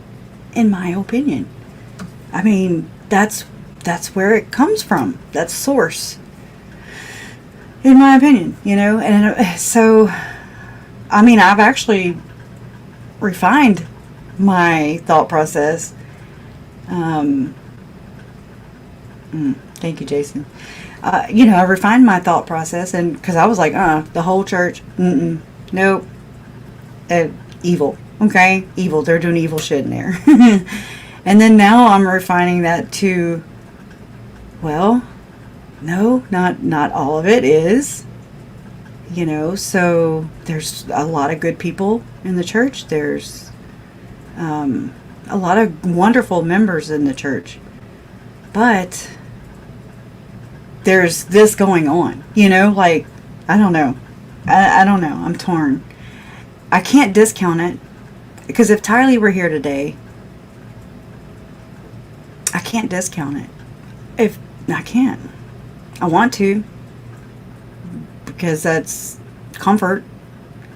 in my opinion. I mean, that's where it comes from. That's source, in my opinion, And so, I mean, I've actually refined my thought process. Thank you, Jason. I refined my thought process, and because I was like, the whole church, nope, evil, Okay, evil. They're doing evil shit in there. And then now I'm refining that to, well, no, not all of it is. You know, so there's a lot of good people in the church. There's a lot of wonderful members in the church. But there's this going on, you know, like, I don't know. I don't know. I'm torn. I can't discount it, because if Tylee were here today, I can't discount it. If I can't. I want to, because that's comfort.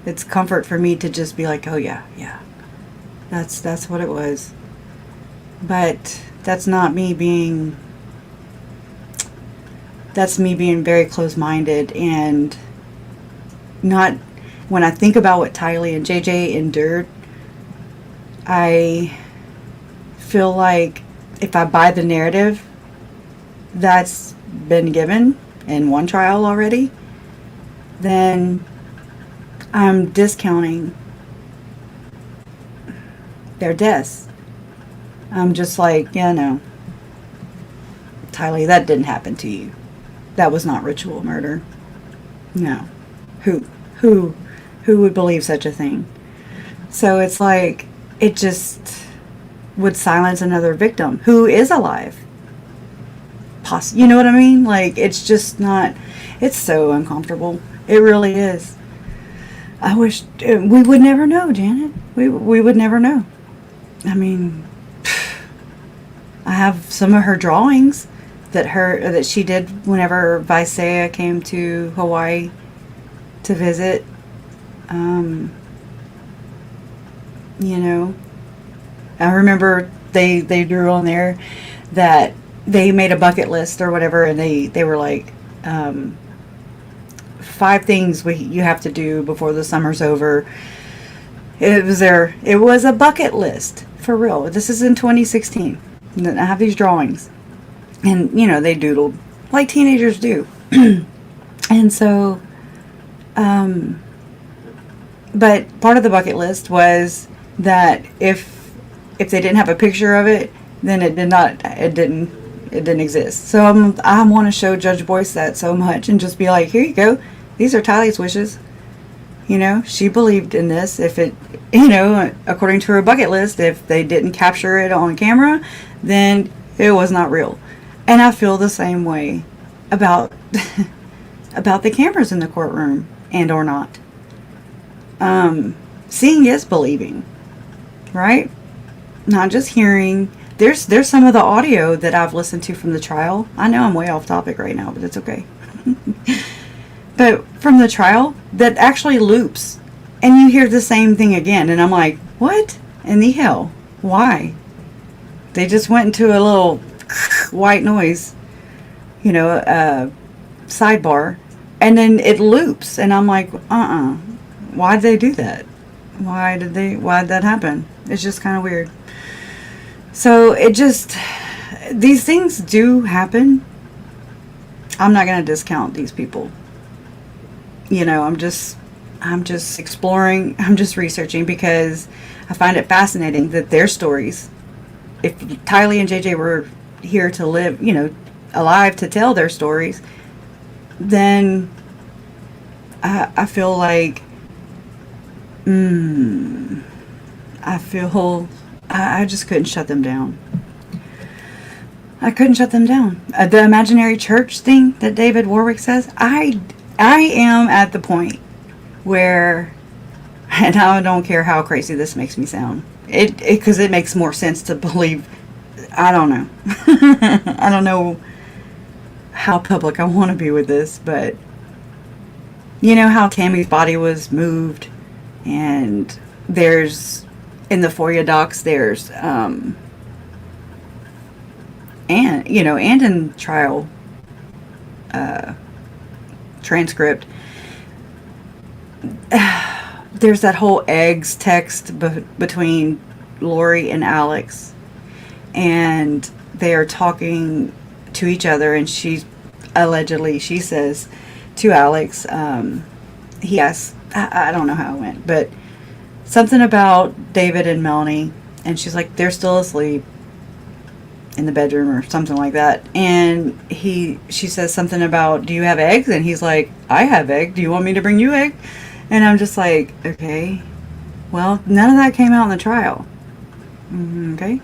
It's comfort for me to just be like, oh yeah, that's what it was. But that's not me being, that's me being very close-minded, and not, when I think about what Tylee and JJ endured, I feel like if I buy the narrative that's been given in one trial already, then I'm discounting their deaths. I'm just like, yeah, no, Tylee, that didn't happen to you. That was not ritual murder. No. Who would believe such a thing? So it's like, it just would silence another victim who is alive. You know what I mean? Like, it's just not, it's so uncomfortable. It really is. I wish, we would never know, Janet. We would never know. I mean, I have some of her drawings that she did whenever Visaya came to Hawaii to visit. You know, I remember they drew on there that they made a bucket list or whatever, and they were like, 5 things you have to do before the summer's over. It was a bucket list, for real. This is in 2016. I have these drawings, and you know, they doodled like teenagers do. And so, but part of the bucket list was that if they didn't have a picture of it, then it didn't exist. So I want to show Judge Boyce that so much, and just be like, here you go, these are Tylee's wishes. You know, she believed in this. If it, you know, according to her bucket list, if they didn't capture it on camera, then it was not real. And I feel the same way about about the cameras in the courtroom, and or not. Seeing is believing, right? Not just hearing. There's some of the audio that I've listened to from the trial. I know I'm way off topic right now, but it's okay. But from the trial, that actually loops, and you hear the same thing again, and I'm like, what in the hell? Why? They just went into a little white noise, you know, sidebar, and then it loops, and I'm like, why did they do that? Why did that happen? It's just kind of weird. So these things do happen. I'm not going to discount these people. You know, I'm just exploring, I'm just researching, because I find it fascinating that their stories, if Tylee and JJ were here to live, you know, alive to tell their stories, then I feel like, I just couldn't shut them down. I couldn't shut them down. The imaginary church thing that David Warwick says, I am at the point where, and I don't care how crazy this makes me sound, because it makes more sense to believe, I don't know. I don't know how public I want to be with this, but you know how Tammy's body was moved, and there's, in the FOIA docs, there's, and, you know, and in trial transcript, there's that whole eggs text between Lori and Alex, and they are talking to each other, and she says to Alex, he asks, I don't know how it went, but something about David and Melanie, and she's like, they're still asleep in the bedroom or something like that. And she says something about, do you have eggs? And he's like, I have egg. Do you want me to bring you egg? And I'm just like, okay. Well, none of that came out in the trial. Okay.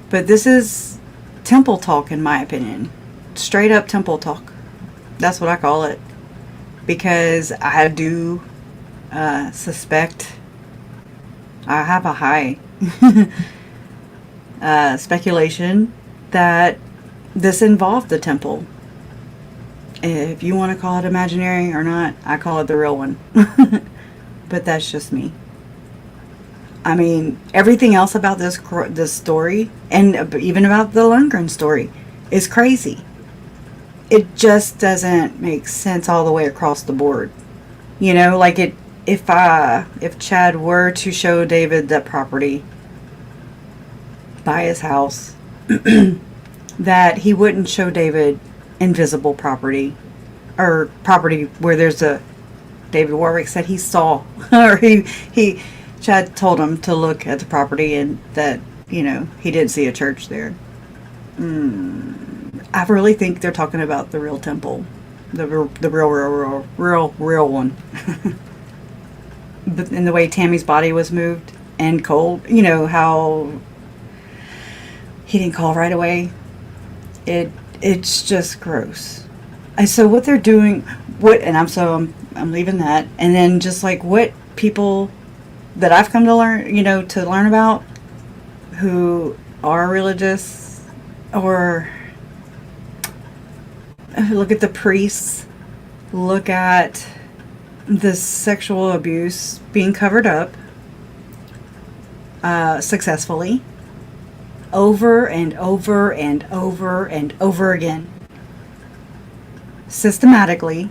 But this is temple talk, in my opinion. Straight up temple talk. That's what I call it. Because I do suspect, I have a high speculation that this involved the temple. If you want to call it imaginary or not, I call it the real one. But that's just me. I mean, everything else about this story, and even about the Lundgren story, is crazy. It just doesn't make sense all the way across the board. You know, like if Chad were to show David that property by his house, that he wouldn't show David invisible property, or property where there's a, David Warwick said he saw, or Chad told him to look at the property, and that, you know, he didn't see a church there. I really think they're talking about the real temple, the real one. But in the way Tammy's body was moved and cold, you know, how he didn't call right away. It's just gross. And so what they're doing, I'm leaving that, and then just like what people that I've come to learn about, who are religious, or look at the priests, look at the sexual abuse being covered up successfully over and over and over and over again, systematically,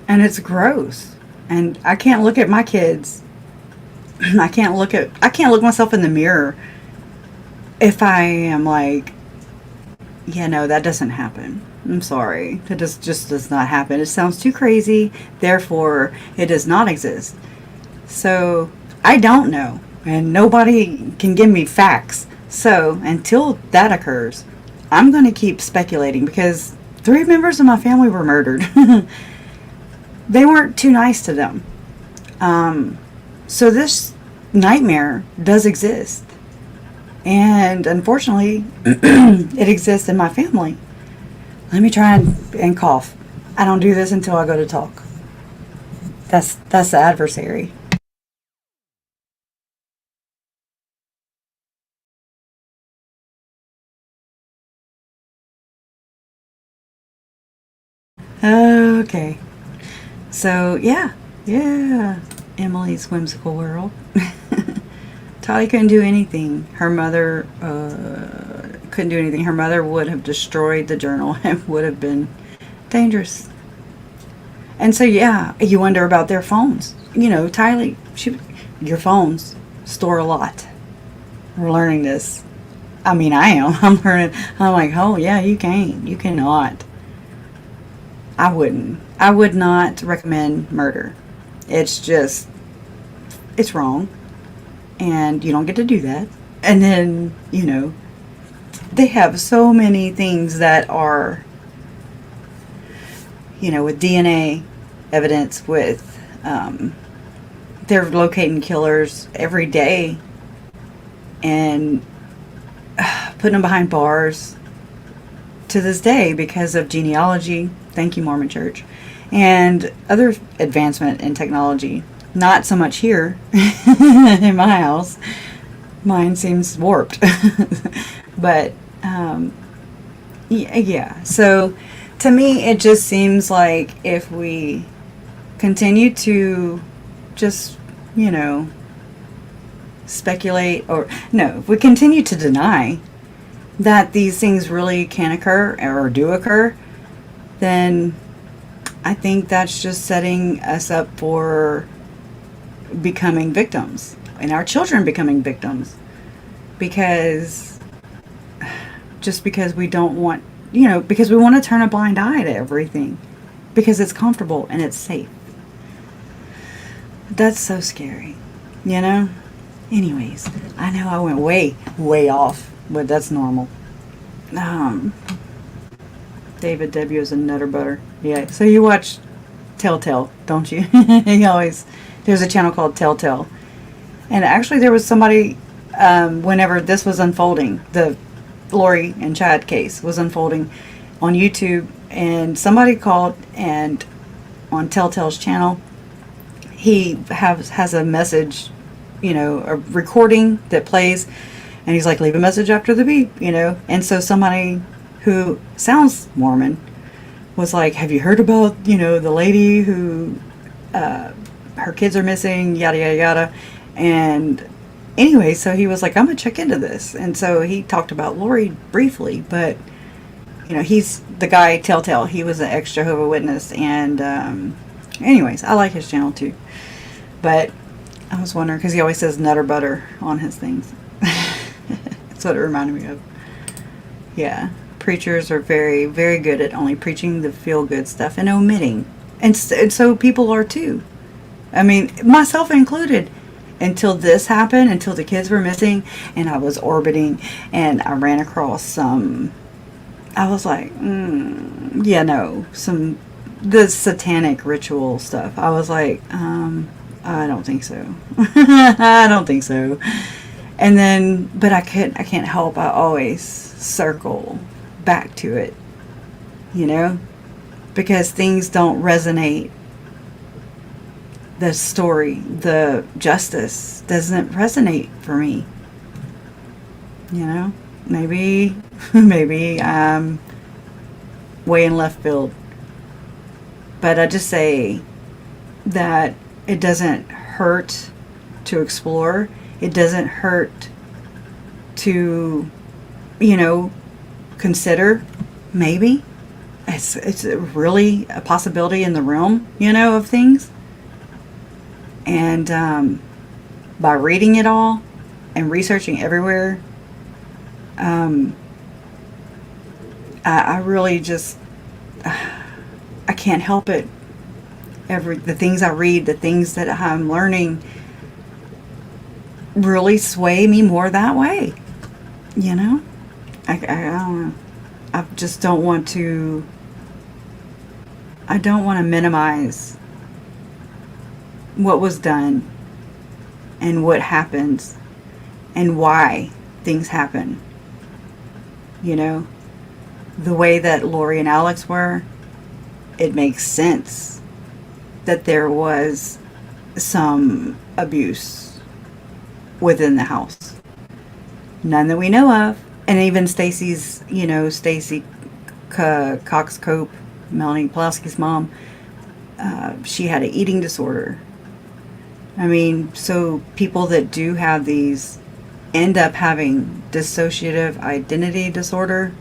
and it's gross. And I can't look at my kids. I can't look myself in the mirror if I am like, yeah, no, that doesn't happen. I'm sorry. That just does not happen. It sounds too crazy. Therefore, it does not exist. So, I don't know. And nobody can give me facts. So, until that occurs, I'm going to keep speculating, because 3 members of my family were murdered. They weren't too nice to them. So this nightmare does exist. And unfortunately, it exists in my family. Let me try and cough. I don't do this until I go to talk. That's the adversary. Okay. So, yeah. Emily's whimsical world. Tali couldn't do anything. Her mother couldn't do anything. Her mother would have destroyed the journal and would have been dangerous. And so, yeah, you wonder about their phones. You know, Tali, your phones store a lot. We're learning this. I mean, I am. I'm learning. I'm like, oh, yeah, you can't. You cannot. I wouldn't. I would not recommend murder. It's just, it's wrong. And you don't get to do that. And then, you know, they have so many things that are, you know, with DNA evidence, with, they're locating killers every day and putting them behind bars to this day because of genealogy. Thank you, Mormon Church. And other advancement in technology. Not so much here in my house. Mine seems warped. But, yeah. So, to me, it just seems like if we continue to just, you know, speculate, or, no, if we continue to deny that these things really can occur or do occur, then I think that's just setting us up for becoming victims, and our children becoming victims, because we don't want, you know, because we want to turn a blind eye to everything because it's comfortable and it's safe. That's so scary, you know? Anyways, I know I went way off, but that's normal. David W. is a nutter butter. Yeah, so you watch Telltale, don't you? He always, there's a channel called Telltale. And actually there was somebody, whenever this was unfolding, the Lori and Chad case was unfolding on YouTube, and somebody called, and on Telltale's channel, he has a message, you know, a recording that plays, and he's like, leave a message after the beep, you know. And so somebody who sounds Mormon was like, have you heard about, you know, the lady who her kids are missing, yada yada yada. And anyway, so he was like, I'm gonna check into this. And so he talked about Lori briefly, but you know, he's the guy Telltale. He was an ex-Jehovah's Witness, and anyways, I like his channel too. But I was wondering, because he always says nutter butter on his things. That's what it reminded me of. Yeah, preachers are very, very good at only preaching the feel-good stuff and omitting. And so people are too. I mean, myself included. Until this happened, until the kids were missing, and I was orbiting, and I ran across some, I was like, yeah, no, the satanic ritual stuff. I was like, I don't think so. I don't think so. And then, but I can't help, I always circle back to it, you know, because things don't resonate. The story, the justice doesn't resonate for me. You know, maybe I'm way in left field. But I just say that it doesn't hurt to explore. It doesn't hurt to, you know, consider. Maybe it's really a possibility in the realm, you know, of things. And by reading it all and researching everywhere, I really just, I can't help it. The things I read, the things that I'm learning really sway me more that way, you know? I don't know. I just don't want to, I don't want to minimize what was done and what happens and why things happen. You know, the way that Lori and Alex were, it makes sense that there was some abuse within the house. None that we know of. And even Stacy's, you know, Stacy Cox-Cope, Melanie Pulaski's mom, she had an eating disorder. I mean, so people that do have these end up having dissociative identity disorder,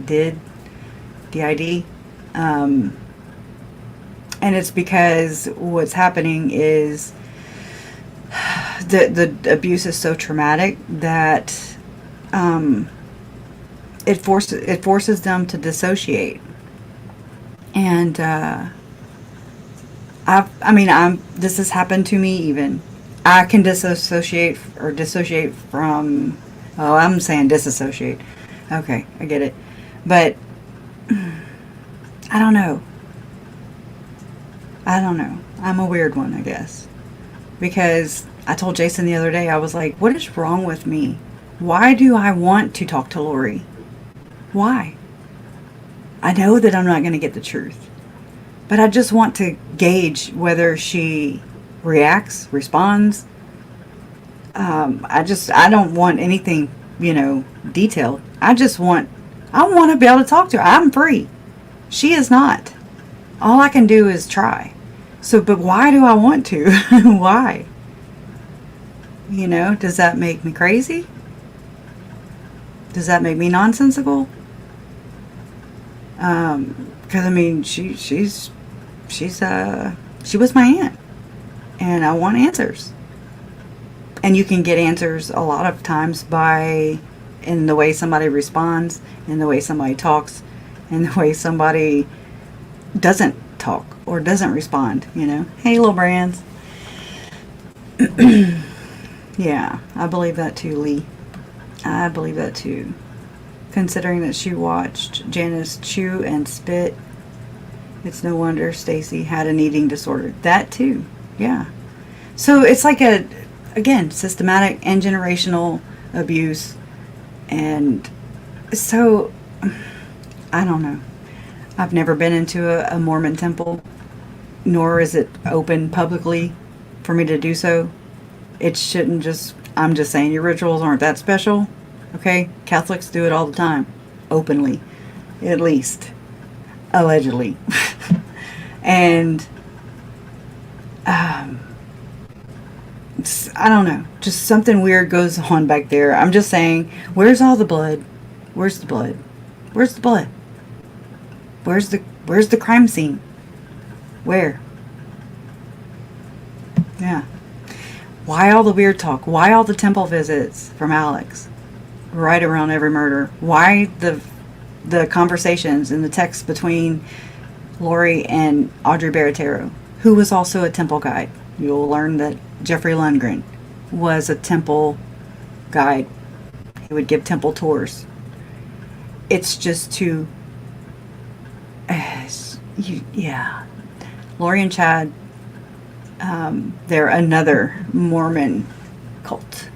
DID, and it's because what's happening is the abuse is so traumatic that it forces them to dissociate. And this has happened to me even. I can dissociate from, I'm saying disassociate. Okay, I get it. But I don't know. I'm a weird one, I guess. Because I told Jason the other day, I was like, what is wrong with me? Why do I want to talk to Lori? Why? I know that I'm not going to get the truth. But I just want to gauge whether she reacts, responds. I don't want anything, you know, detailed. I want to be able to talk to her. I'm free. She is not. All I can do is try. So, but why do I want to? Why? You know, does that make me crazy? Does that make me nonsensical? Because I mean, she was my aunt, and I want answers. And you can get answers a lot of times in the way somebody responds, in the way somebody talks, in the way somebody doesn't talk or doesn't respond, you know. Hey, little brands. Yeah, I believe that too, Lee. I believe that too. Considering that she watched Janice chew and spit, it's no wonder Stacy had an eating disorder. That too, yeah. So it's like again, systematic and generational abuse. And so, I don't know. I've never been into a Mormon temple, nor is it open publicly for me to do so. It shouldn't just, I'm just saying, your rituals aren't that special, okay? Catholics do it all the time, openly, at least, allegedly. And, I don't know, just something weird goes on back there. I'm just saying, where's all the blood? Where's the blood? Where's the blood? Where's the crime scene? Where? Yeah. Why all the weird talk? Why all the temple visits from Alex? Right around every murder. Why the conversations and the texts between Lori and Audrey Baratero, who was also a temple guide. You'll learn that Jeffrey Lundgren was a temple guide. He would give temple tours. It's just too... yeah. Lori and Chad, they're another Mormon cult.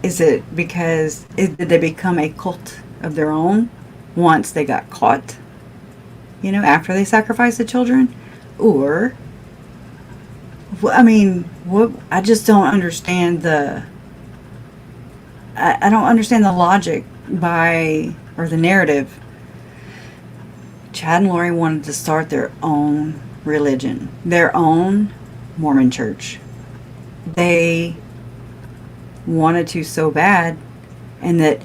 Is it because did they become a cult of their own once they got caught? You know, after they sacrificed the children? Or, I mean, what? I just don't understand I don't understand the logic or the narrative. Chad and Lori wanted to start their own religion, their own Mormon church. They wanted to so bad, and that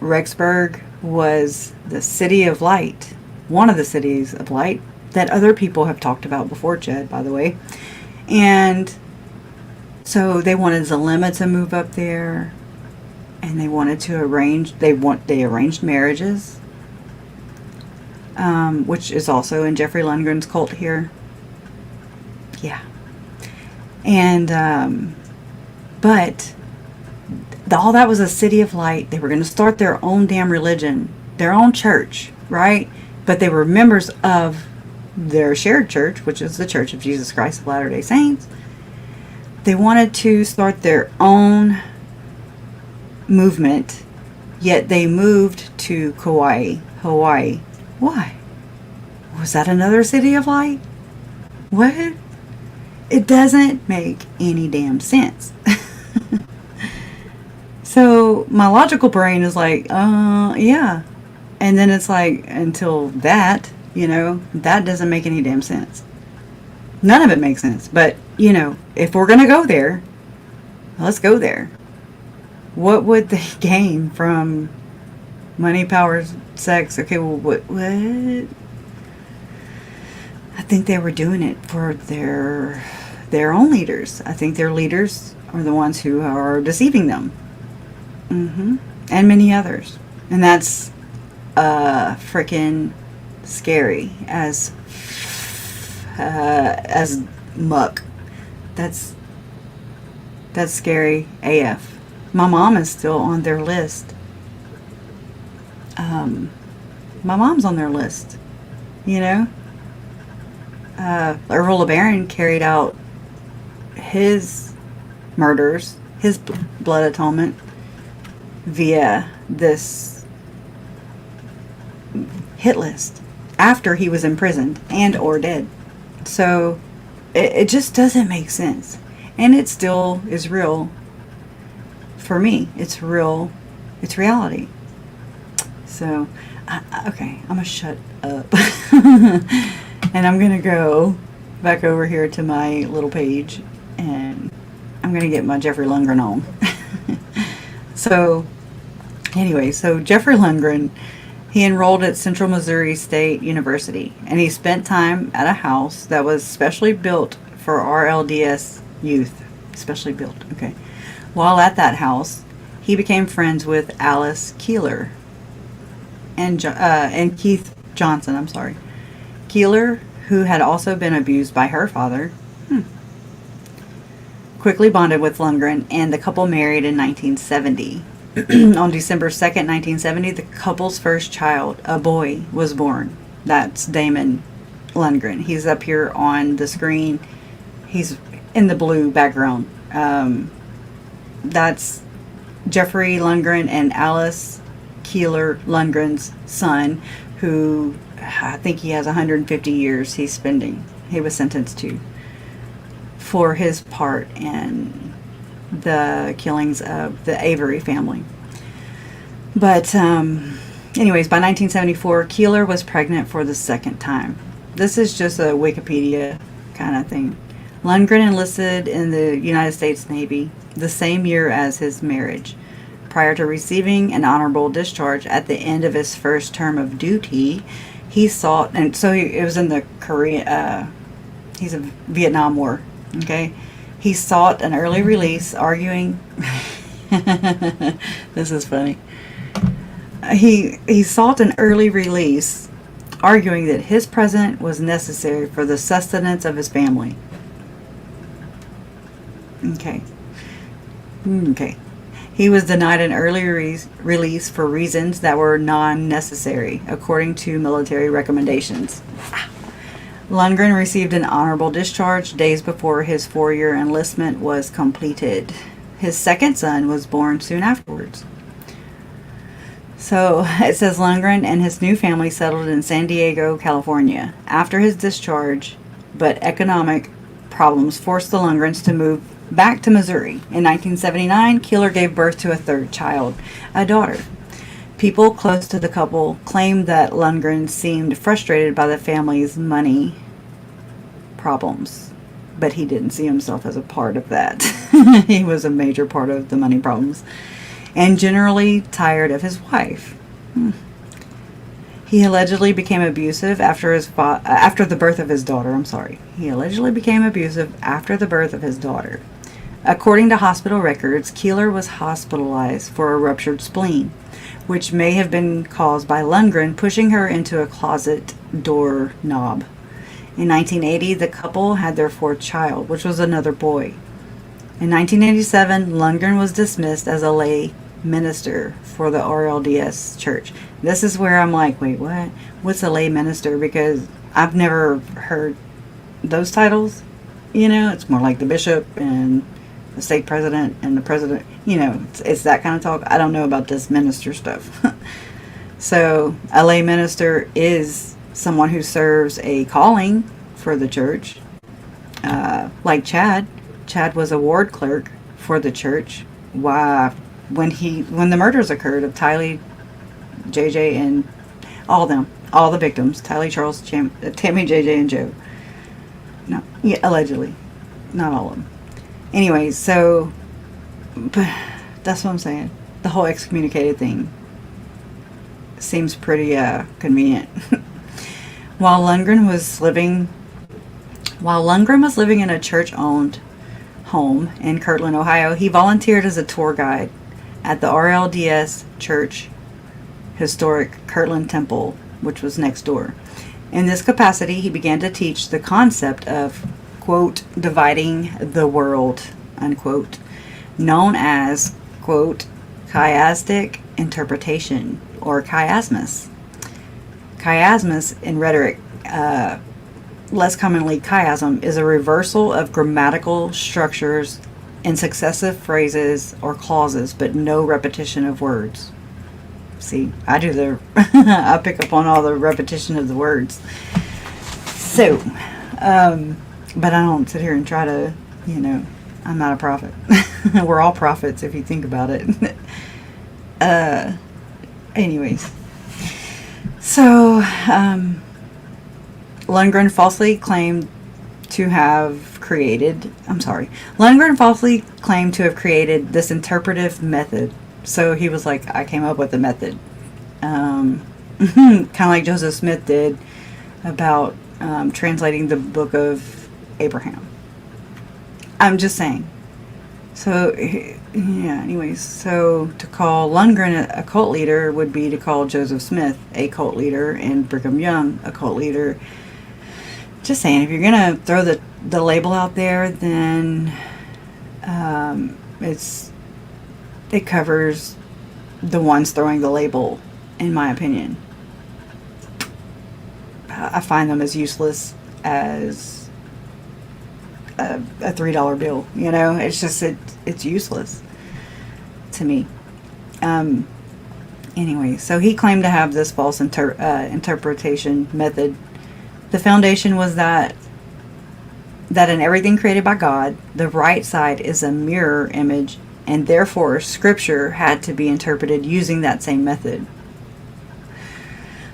Rexburg was the city of light, one of the cities of light that other people have talked about before, Chad, by the way. And so they wanted Zalema to move up there, and they wanted to they arranged marriages, which is also in Jeffrey Lundgren's cult here. Yeah. And, but all that was a city of light. They were going to start their own damn religion, their own church, right? But they were members of their shared church, which is the Church of Jesus Christ of Latter-day Saints. They wanted to start their own movement, yet they moved to Kauai, Hawaii. Why? Was that another city of light? What? It doesn't make any damn sense. So my logical brain is like, yeah. And then it's like, until that, that doesn't make any damn sense. None of it makes sense. But, if we're going to go there, let's go there. What would they gain from money, power, sex? Okay, well, what? I think they were doing it for their own leaders. I think their leaders are the ones who are deceiving them. And many others. And that's freaking scary as muck. That's scary AF. My mom is still on their list. My mom's on their list. Earl LeBaron carried out his murders, his blood atonement, via this hit list after he was imprisoned and or dead. So it just doesn't make sense. And it still is real for me. It's real. It's reality. So, okay, I'm going to shut up. And I'm going to go back over here to my little page, and I'm going to get my Jeffrey Lundgren on. So, anyway, so Jeffrey Lundgren, he enrolled at Central Missouri State University, and he spent time at a house that was specially built for RLDS youth. Specially built, okay. While at that house, he became friends with Alice Keeler and Keith Johnson, I'm sorry. Keeler, who had also been abused by her father, quickly bonded with Lundgren, and the couple married in 1970. On December 2nd, 1970, the couple's first child, a boy, was born. That's Damon Lundgren. He's up here on the screen. He's in the blue background. That's Jeffrey Lundgren and Alice Keeler Lundgren's son, who I think he has 150 years he was sentenced to for his part in the killings of the Avery family. But anyways, by 1974, Keeler was pregnant for the second time. This is just a Wikipedia kind of thing. Lundgren enlisted in the United States Navy the same year as his marriage. Prior to receiving an honorable discharge at the end of his first term of duty, he sought, and so it was in the he's a Vietnam War, okay? He sought an early release, arguing, this is funny. He sought an early release, arguing that his presence was necessary for the sustenance of his family. Okay. He was denied an early release for reasons that were non-necessary, according to military recommendations. Lundgren received an honorable discharge days before his 4-year enlistment was completed. His second son was born soon afterwards. So it says Lundgren and his new family settled in San Diego, California after his discharge, but economic problems forced the Lundgrens to move back to Missouri. In 1979, Keeler gave birth to a third child, a daughter. People close to the couple claimed that Lundgren seemed frustrated by the family's money problems, but he didn't see himself as a part of that. He was a major part of the money problems, and generally tired of his wife. He allegedly became abusive after the birth of his daughter. He allegedly became abusive after the birth of his daughter. According to hospital records, Keeler was hospitalized for a ruptured spleen, which may have been caused by Lundgren pushing her into a closet door knob. In 1980, the couple had their fourth child, which was another boy. In 1987, Lundgren was dismissed as a lay minister for the RLDS church. This is where I'm like, wait, what? What's a lay minister? Because I've never heard those titles. You know, it's more like the bishop and the state president and the president. You know, it's that kind of talk. I don't know about this minister stuff. So a lay minister is someone who serves a calling for the church. Like Chad. Chad was a ward clerk for the church. When the murders occurred of Tylee, JJ, and all the victims, Tylee, Charles, Tammy, JJ, and Joe. No, yeah, allegedly, not all of them. Anyways, so, but that's what I'm saying. The whole excommunicated thing seems pretty convenient. While Lundgren was living in a church-owned home in Kirtland, Ohio, he volunteered as a tour guide at the RLDS Church Historic Kirtland Temple, which was next door. In this capacity, he began to teach the concept of, quote, dividing the world, unquote, known as, quote, chiastic interpretation, or chiasmus. Chiasmus in rhetoric, less commonly chiasm, is a reversal of grammatical structures in successive phrases or clauses, but no repetition of words. See, I pick up on all the repetition of the words. So, but I don't sit here and try to, I'm not a prophet. We're all prophets if you think about it. Anyways. So, Lundgren falsely claimed to have created this interpretive method. So he was like, I came up with the method. Kind of like Joseph Smith did about translating the book of Abraham. I'm just saying. So, yeah, anyways. So to call Lundgren a cult leader would be to call Joseph Smith a cult leader and Brigham Young a cult leader. Just saying, if you're going to throw the label out there, then It covers the ones throwing the label, in my opinion. I find them as useless as a $3 bill. You know, it's just it's useless to me. Anyway, so he claimed to have this false interpretation method. The foundation was that in everything created by God, the right side is a mirror image, and therefore Scripture had to be interpreted using that same method.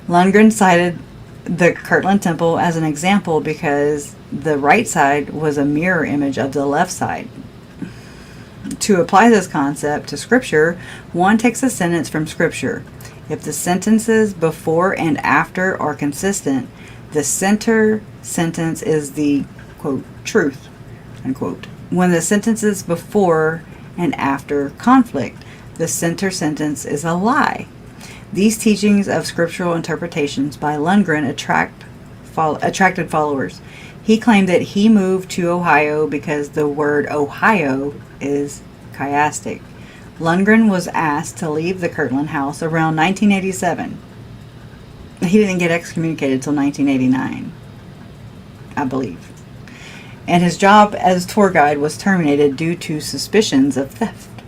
Lundgren cited the Kirtland temple as an example because the right side was a mirror image of the left side. To apply this concept to Scripture, one takes a sentence from Scripture. If the sentences before and after are consistent, the center sentence is the, quote, truth, unquote. When the sentences before and after conflict, the center sentence is a lie. These teachings of scriptural interpretations by Lundgren attracted followers. He claimed that he moved to Ohio because the word Ohio is chiastic. Lundgren was asked to leave the Kirtland house around 1987. He didn't get excommunicated until 1989, I believe. And his job as tour guide was terminated due to suspicions of theft.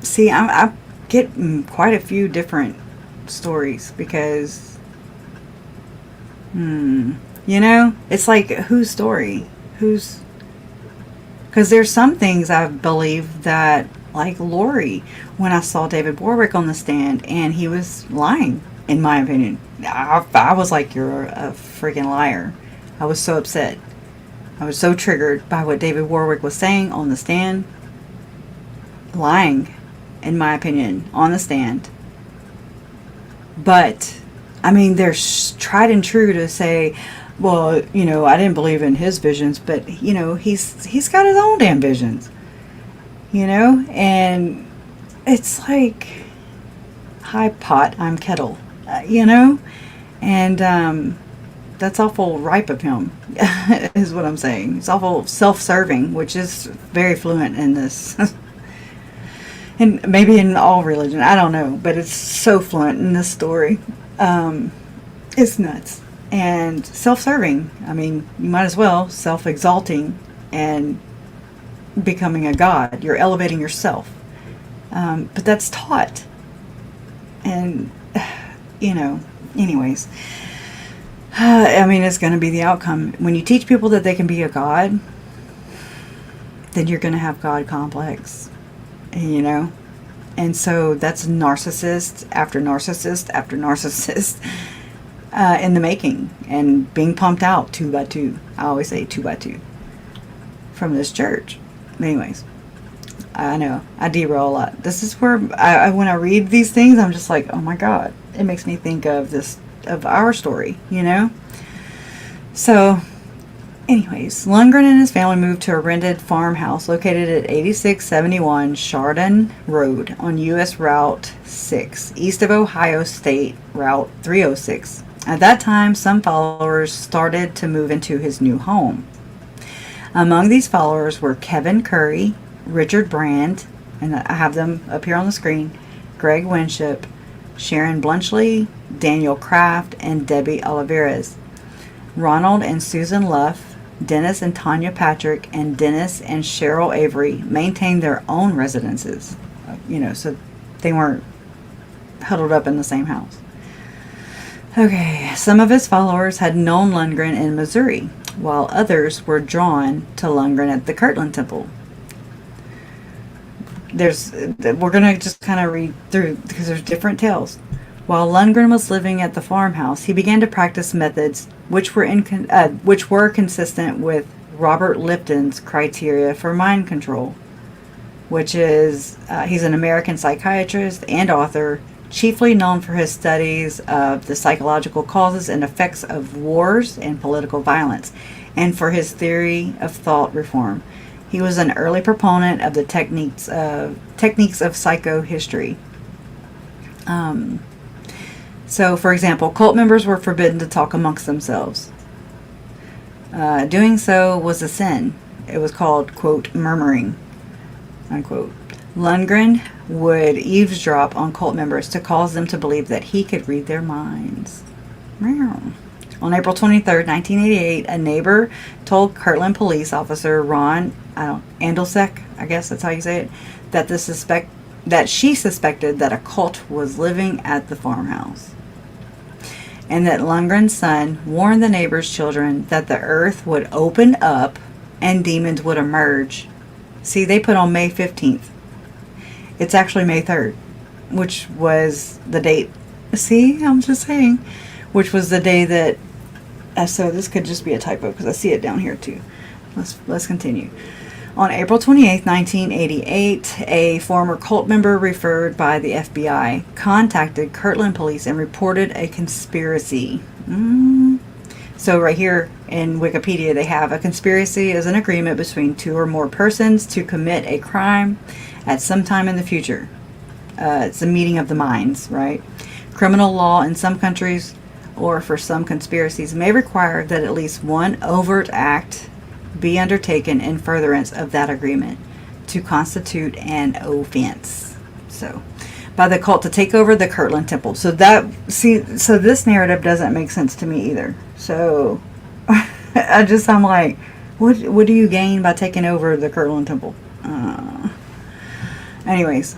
See, I get quite a few different stories because, you know, it's like, whose story? Whose? Because there's some things I believe that, like Lori, when I saw David Warwick on the stand, and he was lying, in my opinion. I was like, you're a freaking liar. I was so upset. I was so triggered by what David Warwick was saying on the stand. Lying, in my opinion, on the stand. But, I mean, they're tried and true to say, well, you know, I didn't believe in his visions, but, you know, he's got his own damn visions. You know? And it's like, hi pot, I'm kettle. You know? And, that's awful ripe of him, is what I'm saying. It's awful self-serving, which is very fluent in this. And maybe in all religion, I don't know, but it's so fluent in this story. It's nuts. And self-serving, I mean, you might as well self-exalting and becoming a god. You're elevating yourself. But that's taught. And, you know, anyways. I mean, it's going to be the outcome. When you teach people that they can be a god, then you're going to have God complex, you know? And so that's narcissist after narcissist after narcissist in the making, and being pumped out 2 by 2. I always say 2 by 2 from this church. But anyways, I know I derail a lot. This is where when I read these things, I'm just like, oh my God, it makes me think of our story, you know? So, anyways, Lundgren and his family moved to a rented farmhouse located at 8671 Chardon Road on U.S. Route 6, east of Ohio State Route 306. At that time, some followers started to move into his new home. Among these followers were Kevin Curry, Richard Brand, and I have them up here on the screen, Greg Winship, Sharon Blunchley, Daniel Kraft, and Debbie Oliveras. Ronald and Susan Luff, Dennis and Tanya Patrick, and Dennis and Cheryl Avery maintained their own residences. You know, so they weren't huddled up in the same house. Okay, some of his followers had known Lundgren in Missouri, while others were drawn to Lundgren at the Kirtland Temple. We're going to just kind of read through because there's different tales. While Lundgren was living at the farmhouse, he began to practice methods which were consistent with Robert Lipton's criteria for mind control, which is he's an American psychiatrist and author, chiefly known for his studies of the psychological causes and effects of wars and political violence, and for his theory of thought reform. He was an early proponent of the techniques of psychohistory. So, for example, cult members were forbidden to talk amongst themselves. Doing so was a sin. It was called, quote, murmuring, unquote. Lundgren would eavesdrop on cult members to cause them to believe that he could read their minds. Meow. On April 23rd, 1988, a neighbor told Kirtland police officer Ron Andelsek, I guess that's how you say it, that she suspected that a cult was living at the farmhouse, and that Lundgren's son warned the neighbor's children that the earth would open up and demons would emerge. See, they put on May 15th. It's actually May 3rd, which was the date. See, I'm just saying, which was the day that. So this could just be a typo because I see it down here too. Let's continue. On April 28, 1988, a former cult member referred by the FBI contacted Kirtland police and reported a conspiracy. So right here in Wikipedia, they have a conspiracy is an agreement between two or more persons to commit a crime at some time in the future. It's a meeting of the minds, right? Criminal law in some countries, or for some conspiracies, may require that at least one overt act be undertaken in furtherance of that agreement to constitute an offense. So, by the cult to take over the Kirtland temple. So this narrative doesn't make sense to me either. So, I'm like, what do you gain by taking over the Kirtland temple? Anyways,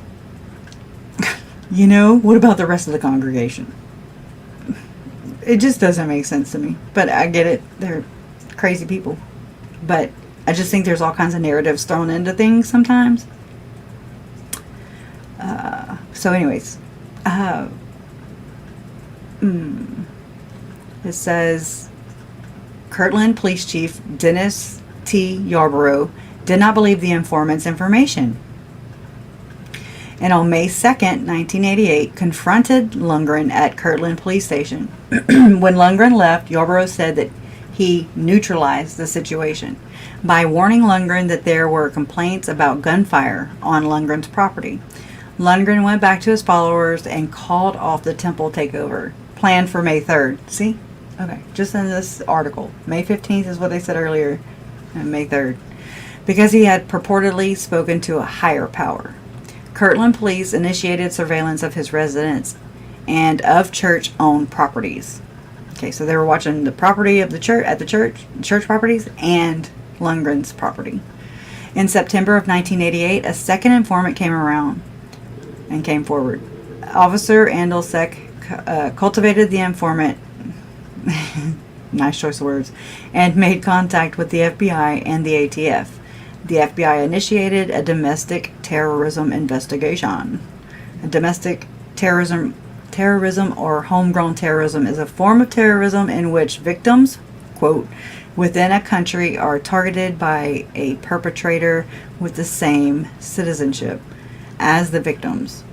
what about the rest of the congregation? It just doesn't make sense to me. But I get it. They're crazy people. But I just think there's all kinds of narratives thrown into things sometimes. So anyways. It says, Kirtland Police Chief Dennis T. Yarborough did not believe the informant's information. And on May 2nd, 1988, confronted Lundgren at Kirtland Police Station. When Lundgren left, Yarborough said that he neutralized the situation by warning Lundgren that there were complaints about gunfire on Lundgren's property. Lundgren went back to his followers and called off the temple takeover, planned for May 3rd. See? Okay, just in this article. May 15th is what they said earlier, and May 3rd. Because he had purportedly spoken to a higher power. Kirtland police initiated surveillance of his residence and of church-owned properties. Okay, so they were watching the property of the church properties, and Lundgren's property. In September of 1988, a second informant came forward. Officer Andelsek cultivated the informant, nice choice of words, and made contact with the FBI and the ATF. The FBI initiated a domestic terrorism investigation. A domestic terrorism or homegrown terrorism is a form of terrorism in which victims, quote, within a country are targeted by a perpetrator with the same citizenship as the victims.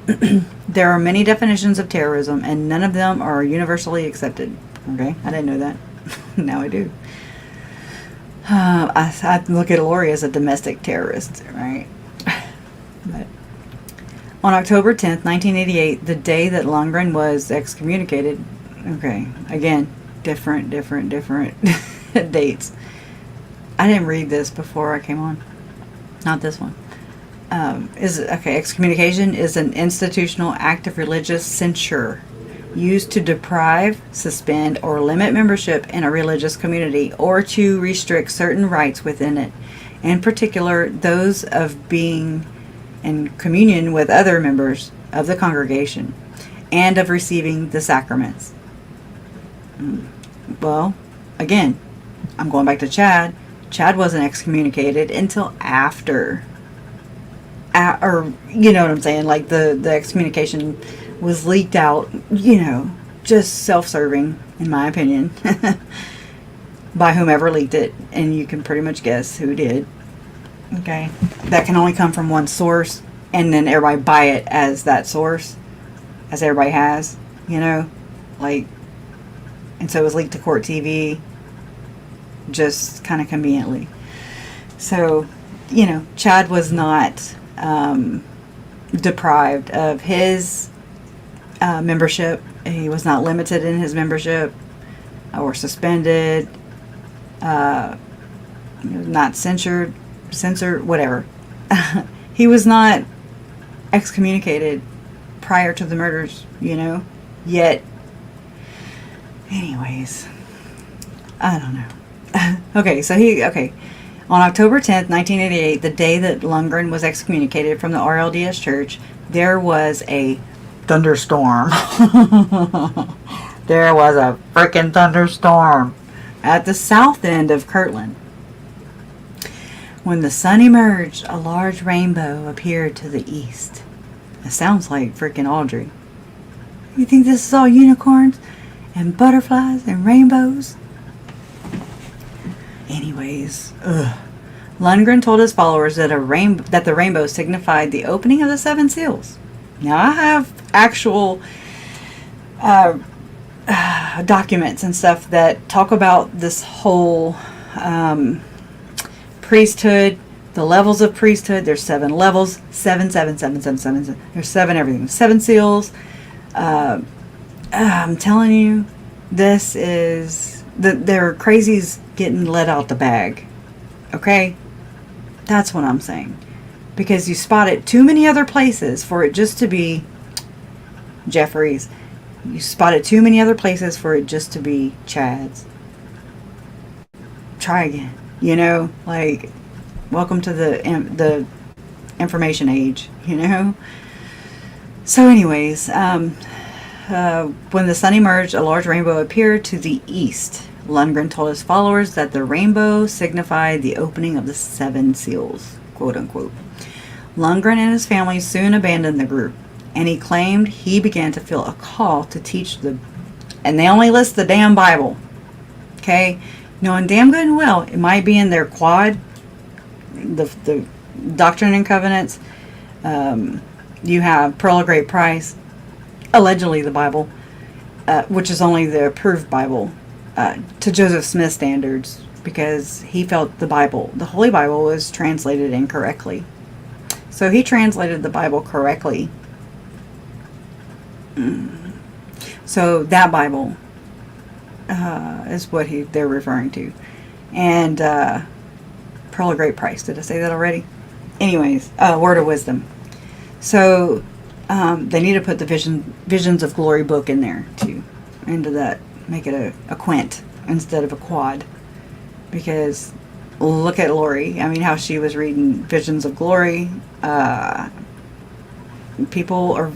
There are many definitions of terrorism, and none of them are universally accepted. Okay, I didn't know that. Now I do. I look at Lori as a domestic terrorist, right? But on October 10th, 1988, the day that Lundgren was excommunicated, okay, again, different dates. I didn't read this before I came on. Not this one. Excommunication is an institutional act of religious censure used to deprive, suspend, or limit membership in a religious community or to restrict certain rights within it, in particular those of being in communion with other members of the congregation and of receiving the sacraments. Well, again, I'm going back to Chad. Chad wasn't excommunicated until after, or you know what I'm saying, like the excommunication was leaked out, just self-serving, in my opinion, by whomever leaked it, and you can pretty much guess who did. Okay, that can only come from one source, and then everybody buy it as that source, as everybody has, and so it was leaked to Court TV, just kind of conveniently. So, Chad was not deprived of his membership. He was not limited in his membership or suspended. He was not censured censor, whatever. He was not excommunicated prior to the murders, you know, yet. Anyways, I don't know. Okay. On October 10th, 1988, the day that Lundgren was excommunicated from the RLDS church, there was a thunderstorm. There was a freaking thunderstorm at the south end of Kirtland. When the sun emerged, a large rainbow appeared to the east. It sounds like freaking Audrey. You think this is all unicorns and butterflies and rainbows? Anyways, Lundgren told his followers that the rainbow signified the opening of the 7 seals. Now, I have actual documents and stuff that talk about this whole priesthood, the levels of priesthood. There's 7 levels, 7. There's 7 everything. 7 seals. I'm telling you, this is they're crazies getting let out the bag. Okay, that's what I'm saying, because you spot it too many other places for it just to be Jeffrey's. You spot it too many other places for it just to be Chad's. Try again. You know, like, welcome to the information age, you know? So anyways, when the sun emerged, a large rainbow appeared to the east. Lundgren told his followers that the rainbow signified the opening of the 7 seals, quote unquote. Lundgren and his family soon abandoned the group, and he claimed he began to feel a call to teach and they only list the damn Bible, okay? Knowing damn good and well it might be in their quad, the Doctrine and Covenants. You have Pearl of Great Price, allegedly the Bible, which is only the approved Bible to Joseph Smith standards, because he felt the Holy Bible, was translated incorrectly. So he translated the Bible correctly. So that Bible is what they're referring to. And Pearl of Great Price. Did I say that already? Anyways, Word of Wisdom. So they need to put the Visions of Glory book in there too, into that. Make it a quint instead of a quad, because look at Lori. I mean, how she was reading Visions of Glory. People are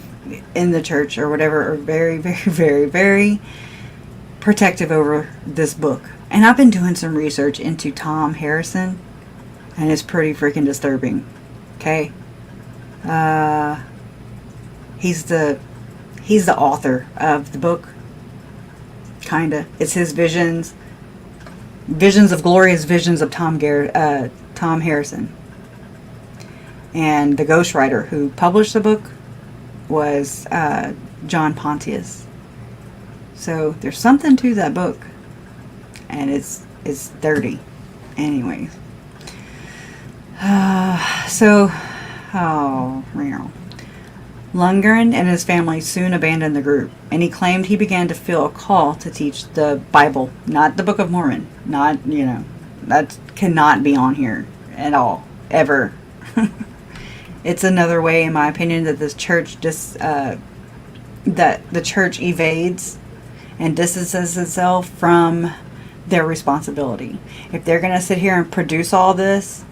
in the church or whatever are very, very, very, very protective over this book. And I've been doing some research into Tom Harrison, and it's pretty freaking disturbing. Okay, he's the author of the book. Kinda. It's his visions. Visions of Glory is visions of Tom Harrison. And the ghostwriter who published the book was John Pontius. So there's something to that book, and it's dirty. Anyways. Lundgren and his family soon abandoned the group, and he claimed he began to feel a call to teach the Bible, not the Book of Mormon. Not, you know, that cannot be on here at all, ever. It's another way, in my opinion, that this church that the church evades and distances itself from their responsibility. If they're going to sit here and produce all this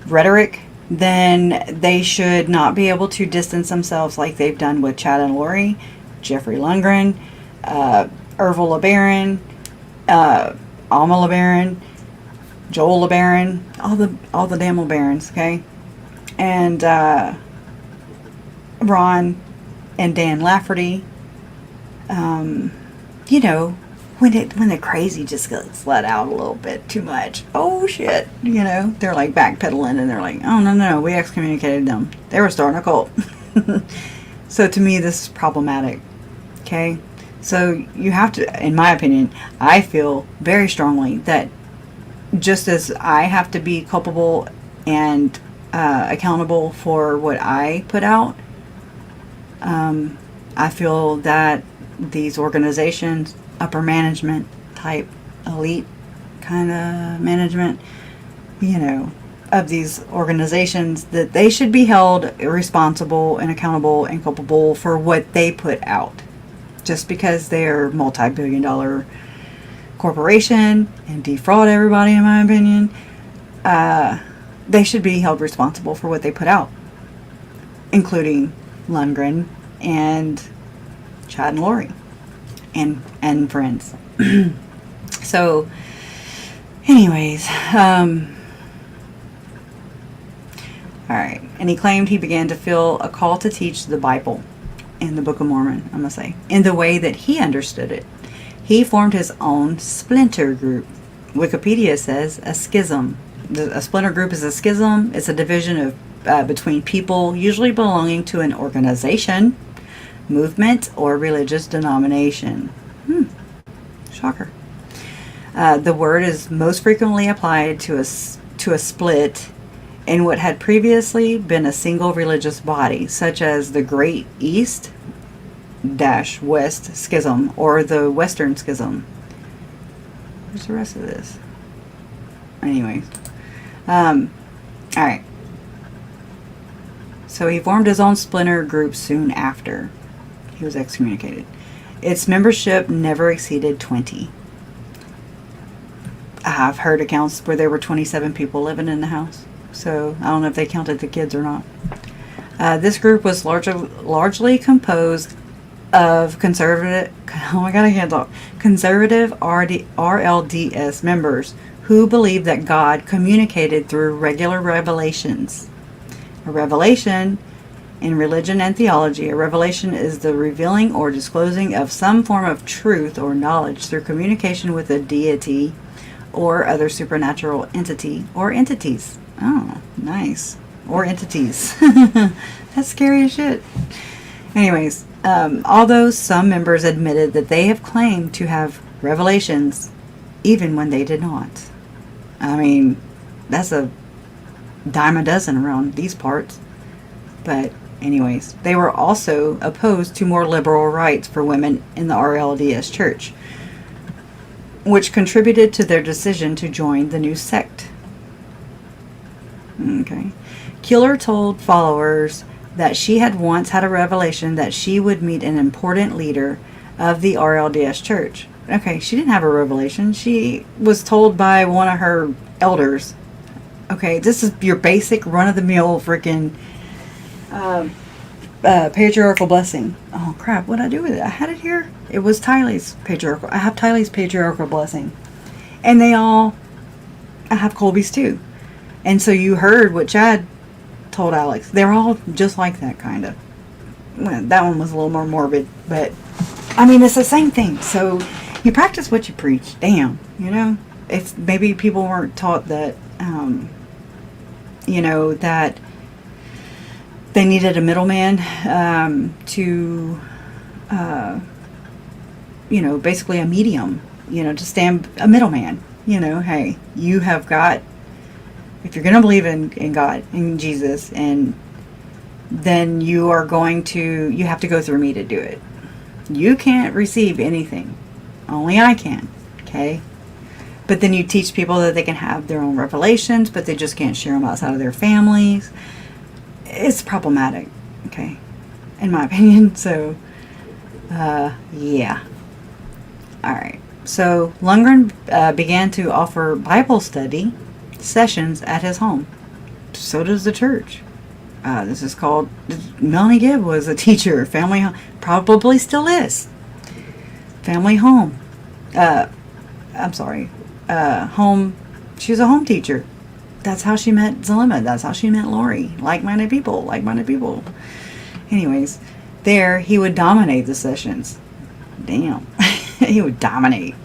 rhetoric, then they should not be able to distance themselves like they've done with Chad and Lori, Jeffrey Lundgren, Ervil LeBaron, Alma LeBaron, Joel LeBaron, all the damn LeBarons, okay? And Ron and Dan Lafferty. You know, when the crazy just gets let out a little bit too much. Oh shit, you know, they're like backpedaling and they're like, oh no, we excommunicated them. They were starting a cult. So to me, this is problematic. Okay, so you have to, in my opinion, I feel very strongly that just as I have to be culpable and accountable for what I put out, I feel that these organizations, upper management type, elite kind of management, you know, these organizations, that they should be held responsible and accountable and culpable for what they put out. Just because they're multi-billion-dollar corporation and defraud everybody, in my opinion, they should be held responsible for what they put out, including Lundgren and Chad and Lori and friends. So anyways, alright, and he claimed he began to feel a call to teach the Bible in the Book of Mormon, I'm gonna say, in the way that he understood it. He formed his own splinter group. Wikipedia says a schism. A splinter group is a schism. It's a division of between people, usually belonging to an organization, movement, or religious denomination. Shocker. The word is most frequently applied to a split in what had previously been a single religious body, such as the Great East West Schism or the Western Schism. Where's the rest of this? Anyways. Alright. So he formed his own splinter group soon after he was excommunicated. Its membership never exceeded 20. I've heard accounts where there were 27 people living in the house. So I don't know if they counted the kids or not. This group was largely composed of conservative RLDS members who believed that God communicated through regular revelations. A revelation in religion and theology, a revelation is the revealing or disclosing of some form of truth or knowledge through communication with a deity or other supernatural entity or entities. Oh, nice. Or entities. That's scary as shit. Anyways, although some members admitted that they have claimed to have revelations even when they did not. I mean, that's a dime a dozen around these parts. But anyways, they were also opposed to more liberal rights for women in the RLDS church, which contributed to their decision to join the new sect. Okay. Keeler told followers that she had once had a revelation that she would meet an important leader of the RLDS church. Okay, she didn't have a revelation. She was told by one of her elders. Okay, this is your basic run-of-the-mill freaking patriarchal blessing. Oh crap, what'd I do with it? I had it here. It was Tylee's patriarchal. I have Tylee's patriarchal blessing. And they all, I have Colby's too. And so you heard what Chad told Alex. They're all just like that, kind of. Well, that one was a little more morbid, but I mean, it's the same thing. So you practice what you preach. Damn, you know? If maybe people weren't taught that, you know, that they needed a middleman to, you know, basically a medium, you know, to stand a middleman. You know, hey, you have got, if you're going to believe in God, in Jesus, and then you are going to, you have to go through me to do it. You can't receive anything. Only I can. Okay? But then you teach people that they can have their own revelations, but they just can't share them outside of their families. It's problematic. Okay? In my opinion. So, yeah. Alright. So, Lundgren began to offer Bible study sessions at his home. So does the church. This is called, Melanie Gibb was a teacher, family home, probably still is. Family home. I'm sorry. Home, she was a home teacher. That's how she met Zelima. That's how she met Lori. Like-minded people. Anyways, there he would dominate the sessions. Damn. He would dominate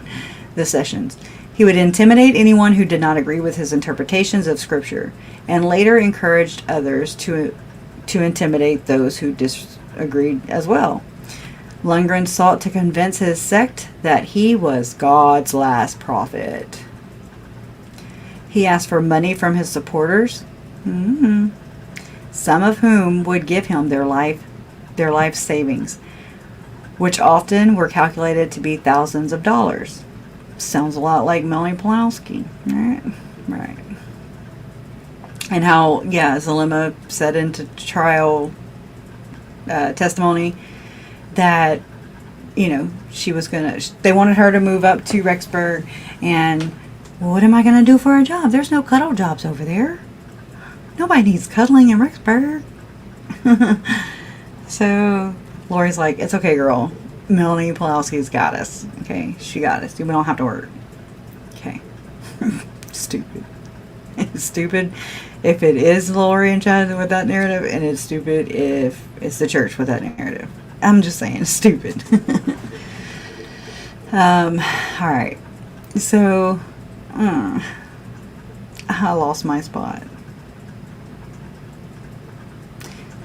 the sessions. He would intimidate anyone who did not agree with his interpretations of Scripture, and later encouraged others to intimidate those who disagreed as well. Lundgren sought to convince his sect that he was God's last prophet. He asked for money from his supporters, some of whom would give him their life savings, which often were calculated to be thousands of dollars. Sounds a lot like Melanie Pulowski. Right. And how, yeah, Zalima said into trial testimony that, you know, she was gonna, they wanted her to move up to Rexburg, and what am I gonna do for a job? There's no cuddle jobs over there. Nobody needs cuddling in Rexburg. So Lori's like, it's okay, girl. Melanie Pulowski's got us. Okay, she got us. We don't have to work. Okay. Stupid. It's stupid if it is Lori and Chad with that narrative, and it's stupid if it's the church with that narrative. I'm just saying, it's stupid. Alright. So, I lost my spot.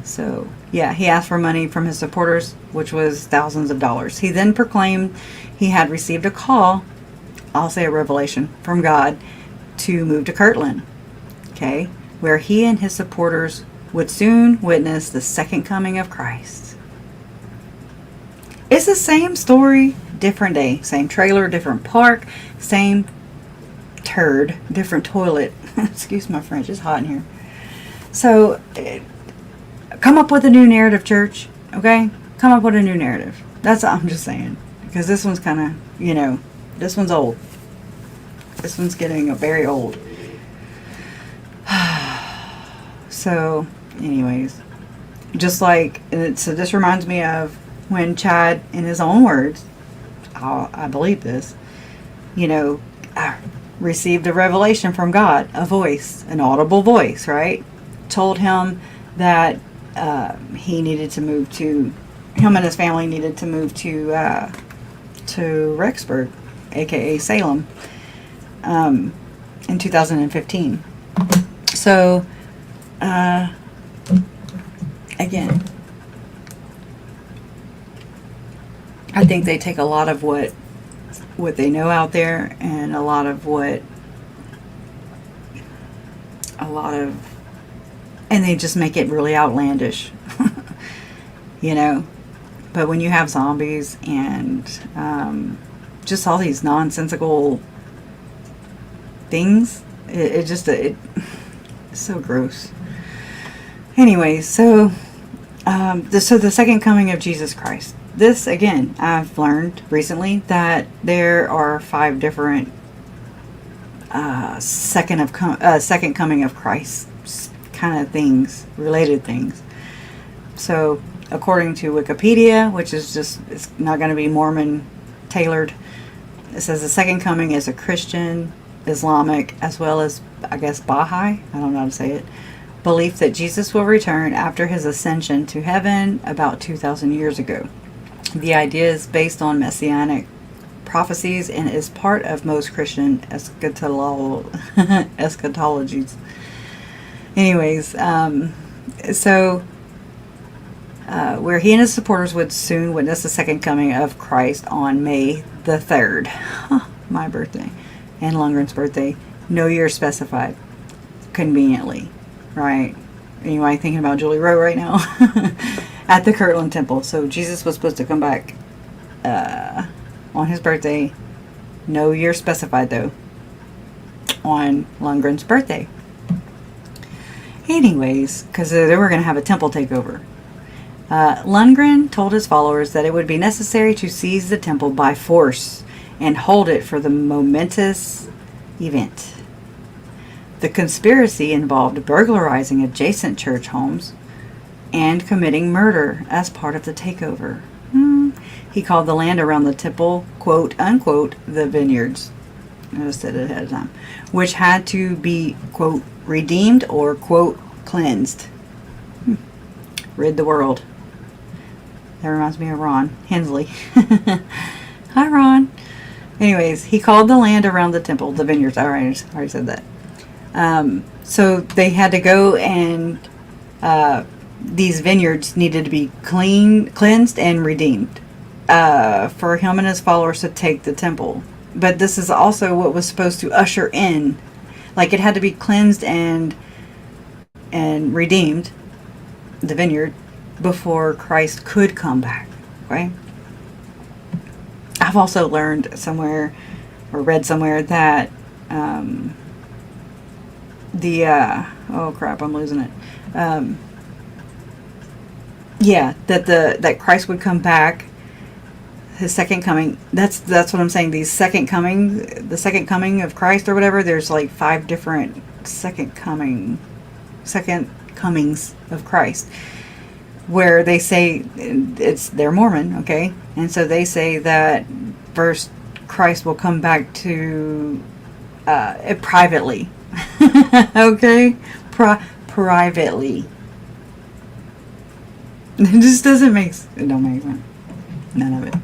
So, yeah, he asked for money from his supporters, which was thousands of dollars. He then proclaimed he had received a call, I'll say a revelation, from God to move to Kirtland, okay, where he and his supporters would soon witness the second coming of Christ. It's the same story, different day, same trailer, different park, same turd, different toilet. Excuse my French, it's hot in here. So, come up with a new narrative, church, okay? Come up with a new narrative. That's all I'm just saying. Because this one's kind of, you know, this one's old. This one's getting very old. So, anyways, just like, so this reminds me of when Chad, in his own words, I believe this, you know, received a revelation from God, a voice, an audible voice, right? Told him that he needed to move to, him and his family needed to move to Rexburg, aka Salem, in 2015. So, again, I think they take a lot of what they know out there, and a lot of, and they just make it really outlandish, you know. But when you have zombies and just all these nonsensical things, it's so gross. Anyway, so the second coming of Jesus Christ. This, again, I've learned recently that there are 5 different second coming of Christ kind of things, related things. So, according to Wikipedia, which is just, it's not going to be Mormon tailored, it says the second coming is a Christian, Islamic, as well as, I guess, Baha'i, I don't know how to say it, belief that Jesus will return after his ascension to heaven about 2,000 years ago. The idea is based on messianic prophecies and is part of most Christian eschatologies. Anyways, where he and his supporters would soon witness the second coming of Christ on May the 3rd, my birthday, and Lundgren's birthday, no year specified, conveniently, right? Anybody thinking about Julie Rowe right now? At the Kirtland Temple. So Jesus was supposed to come back on his birthday, no year specified though, on Lundgren's birthday. Anyways, because they were going to have a temple takeover. Lundgren told his followers that it would be necessary to seize the temple by force and hold it for the momentous event. The conspiracy involved burglarizing adjacent church homes and committing murder as part of the takeover. He called the land around the temple, quote unquote, the vineyards. I just said it ahead of time. Which had to be, quote, redeemed or, quote, cleansed. Rid the world. That reminds me of Ron Hensley. Hi, Ron. Anyways, he called the land around the temple the vineyards. I already said that. So they had to go and these vineyards needed to be cleansed and redeemed for him and his followers to take the temple. But this is also what was supposed to usher in, like it had to be cleansed and redeemed, the vineyard, before Christ could come back. Okay. I've also learned somewhere or read somewhere that oh crap, I'm losing it. Yeah, that Christ would come back, his second coming. That's what I'm saying. The second coming of Christ or whatever. There's like 5 different second comings of Christ, where they say they're Mormon, okay, and so they say that first Christ will come back to privately, okay, privately. It just doesn't make sense. None of it.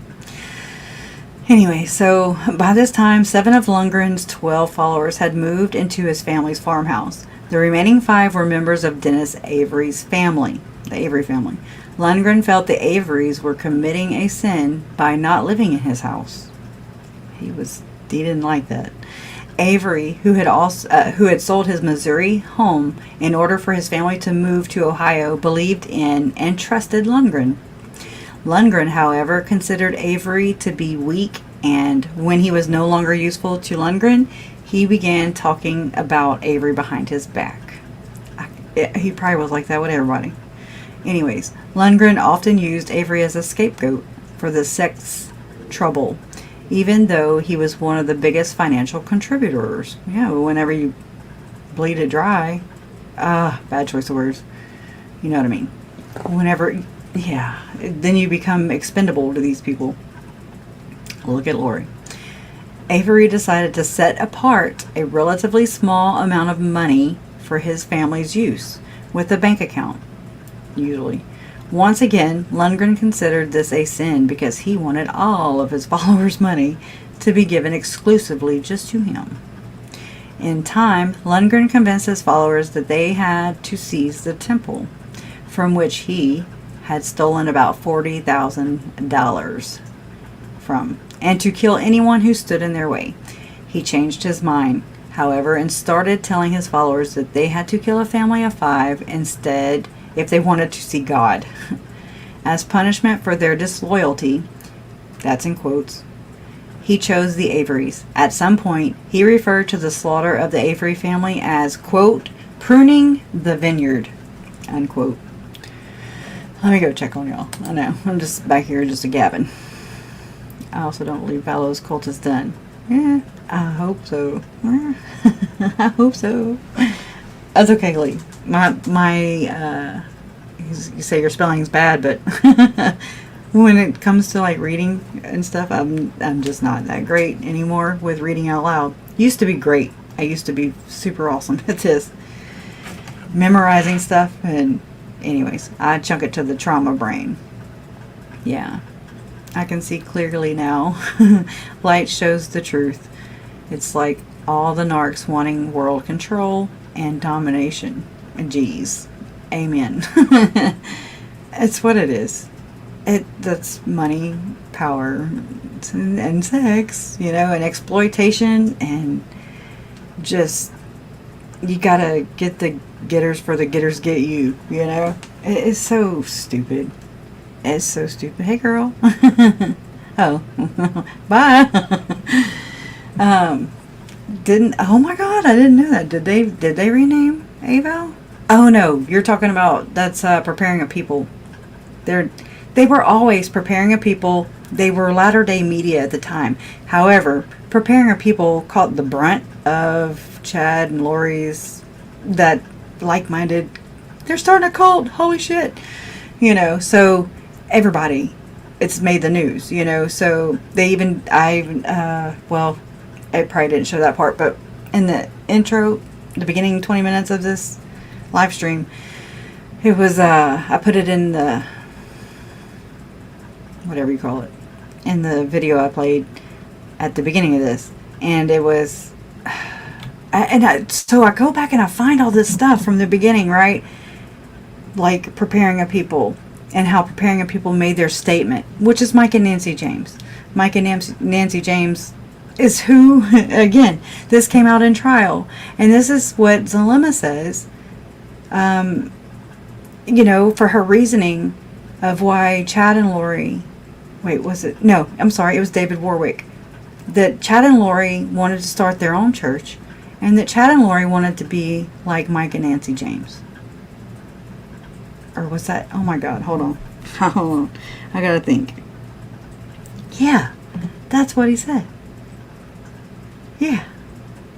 Anyway, so by this time, 7 of Lundgren's 12 followers had moved into his family's farmhouse. The remaining 5 were members of Dennis Avery's family, the Avery family. Lundgren felt the Averys were committing a sin by not living in his house. He didn't like that. Avery, who had sold his Missouri home in order for his family to move to Ohio, believed in and trusted Lundgren. Lundgren, however, considered Avery to be weak, and when he was no longer useful to Lundgren, he began talking about Avery behind his back. He probably was like that with everybody. Anyways, Lundgren often used Avery as a scapegoat for the sex trouble, even though he was one of the biggest financial contributors. Yeah, whenever you bleed it dry, bad choice of words. You know what I mean. Then you become expendable to these people. Look at Lori. Avery decided to set apart a relatively small amount of money for his family's use, with a bank account, usually. Once again, Lundgren considered this a sin because he wanted all of his followers' money to be given exclusively just to him. In time, Lundgren convinced his followers that they had to seize the temple, from which he had stolen about $40,000 from, and to kill anyone who stood in their way. He changed his mind, however, and started telling his followers that they had to kill a family of 5 instead if they wanted to see God. As punishment for their disloyalty, that's in quotes, he chose the Averys. At some point, he referred to the slaughter of the Avery family as, quote, pruning the vineyard, unquote. Let me go check on y'all. I know, I'm just back here just a gabbing. I also don't believe Valo's cult is done. Yeah, I hope so. I hope so. That's okay, Lee. You say your spelling's bad, but when it comes to like reading and stuff, I'm just not that great anymore with reading out loud. Used to be great. I used to be super awesome at this, memorizing stuff, and anyways, I chunk it to the trauma brain. Yeah, I can see clearly now. Light shows the truth. It's like all the narcs wanting world control and domination. Geez. Amen. It's what it is. That's money, power, and sex, and exploitation, and just, you gotta get the getters for the getters get you, It's so stupid. It's so stupid. Hey, girl. Oh. Bye. Oh my God, I didn't know that. Did they rename Avo? Oh no, you're talking about, that's Preparing a People. They were always Preparing a People. They were Latter-day Media at the time. However, Preparing a People caught the brunt of Chad and Lori's, that like-minded, they're starting a cult, holy shit. So everybody, it's made the news, so they even, well, I probably didn't show that part, but in the intro, the beginning 20 minutes of this live stream, it was, I put it in the, whatever you call it, in the video I played at the beginning of this, and it was, so I go back and I find all this stuff from the beginning, right, like Preparing a People, and how Preparing a People made their statement, which is Mike and Nancy James. Mike and Nancy James is who, again, this came out in trial, and this is what Zalema says, for her reasoning of why Chad and Lori, it was David Warwick, that Chad and Lori wanted to start their own church, and that Chad and Lori wanted to be like Mike and Nancy James. Or was that, oh my God, hold on. Hold on. I gotta think. Yeah, that's what he said. Yeah.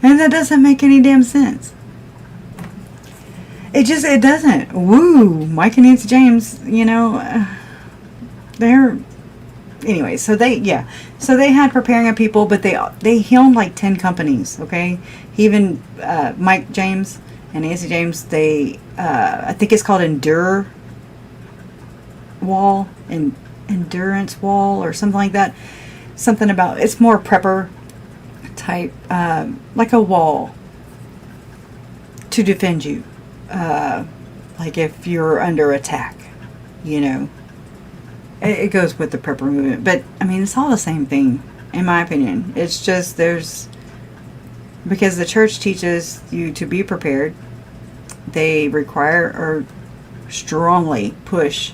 And that doesn't make any damn sense. It doesn't. Woo, Mike and Nancy James, you know, they're, anyway, so they had Preparing a People, but he owned like 10 companies, okay? Even Mike James and Nancy James, I think it's called Endurance Wall or something like that. Something about, it's more prepper type, like a wall to defend you. Like if you're under attack, you know. It goes with the prepper movement, but I mean, it's all the same thing, in my opinion. It's just because the church teaches you to be prepared, they require or strongly push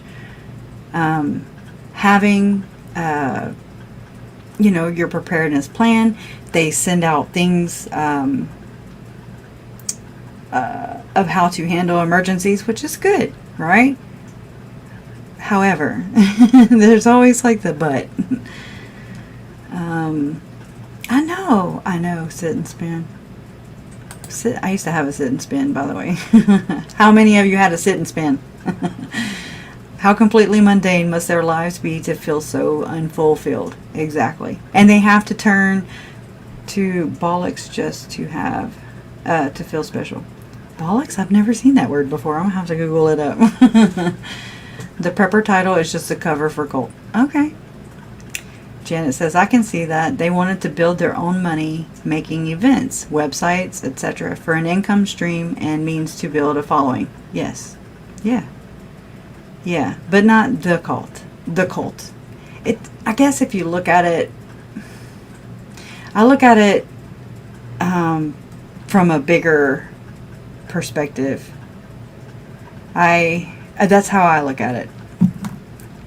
having, you know, your preparedness plan. They send out things of how to handle emergencies, which is good, right? However, there's always like the but. I know, sit and spin. I used to have a sit and spin, by the way. How many of you had a sit and spin? How completely mundane must their lives be to feel so unfulfilled? Exactly. And they have to turn to bollocks just to have, to feel special. Bollocks? I've never seen that word before. I'm going to have to Google it up. The prepper title is just a cover for cult. Okay. Janet says, I can see that. They wanted to build their own money making events, websites, etc. for an income stream and means to build a following. Yes. Yeah. Yeah. But not the cult. The cult. I guess if you look at it, I look at it from a bigger perspective. That's how I look at it.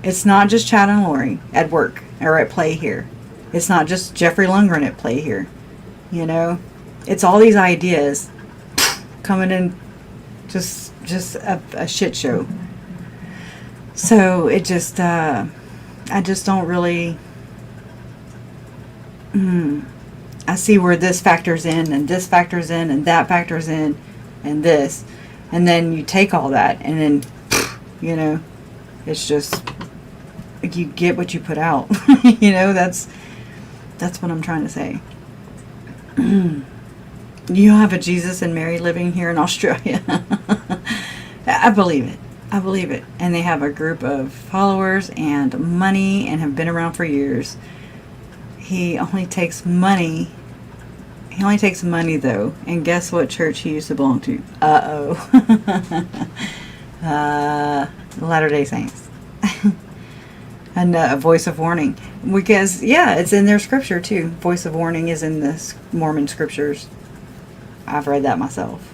It's not just Chad and Lori at work or at play here. It's not just Jeffrey Lundgren at play here. You know, it's all these ideas coming in, just a shit show. So it just, I just don't really. I see where this factors in, and this factors in, and that factors in, and this, and then you take all that, and then, you know, it's just, you get what you put out. You know, that's what I'm trying to say. You have a Jesus and Mary living here in Australia. I believe it. I believe it. And they have a group of followers and money and have been around for years. He only takes money. He only takes money, though. And guess what church he used to belong to? Latter-day Saints. And a voice of warning. Because, yeah, it's in their scripture, too. Voice of warning is in the Mormon scriptures. I've read that myself.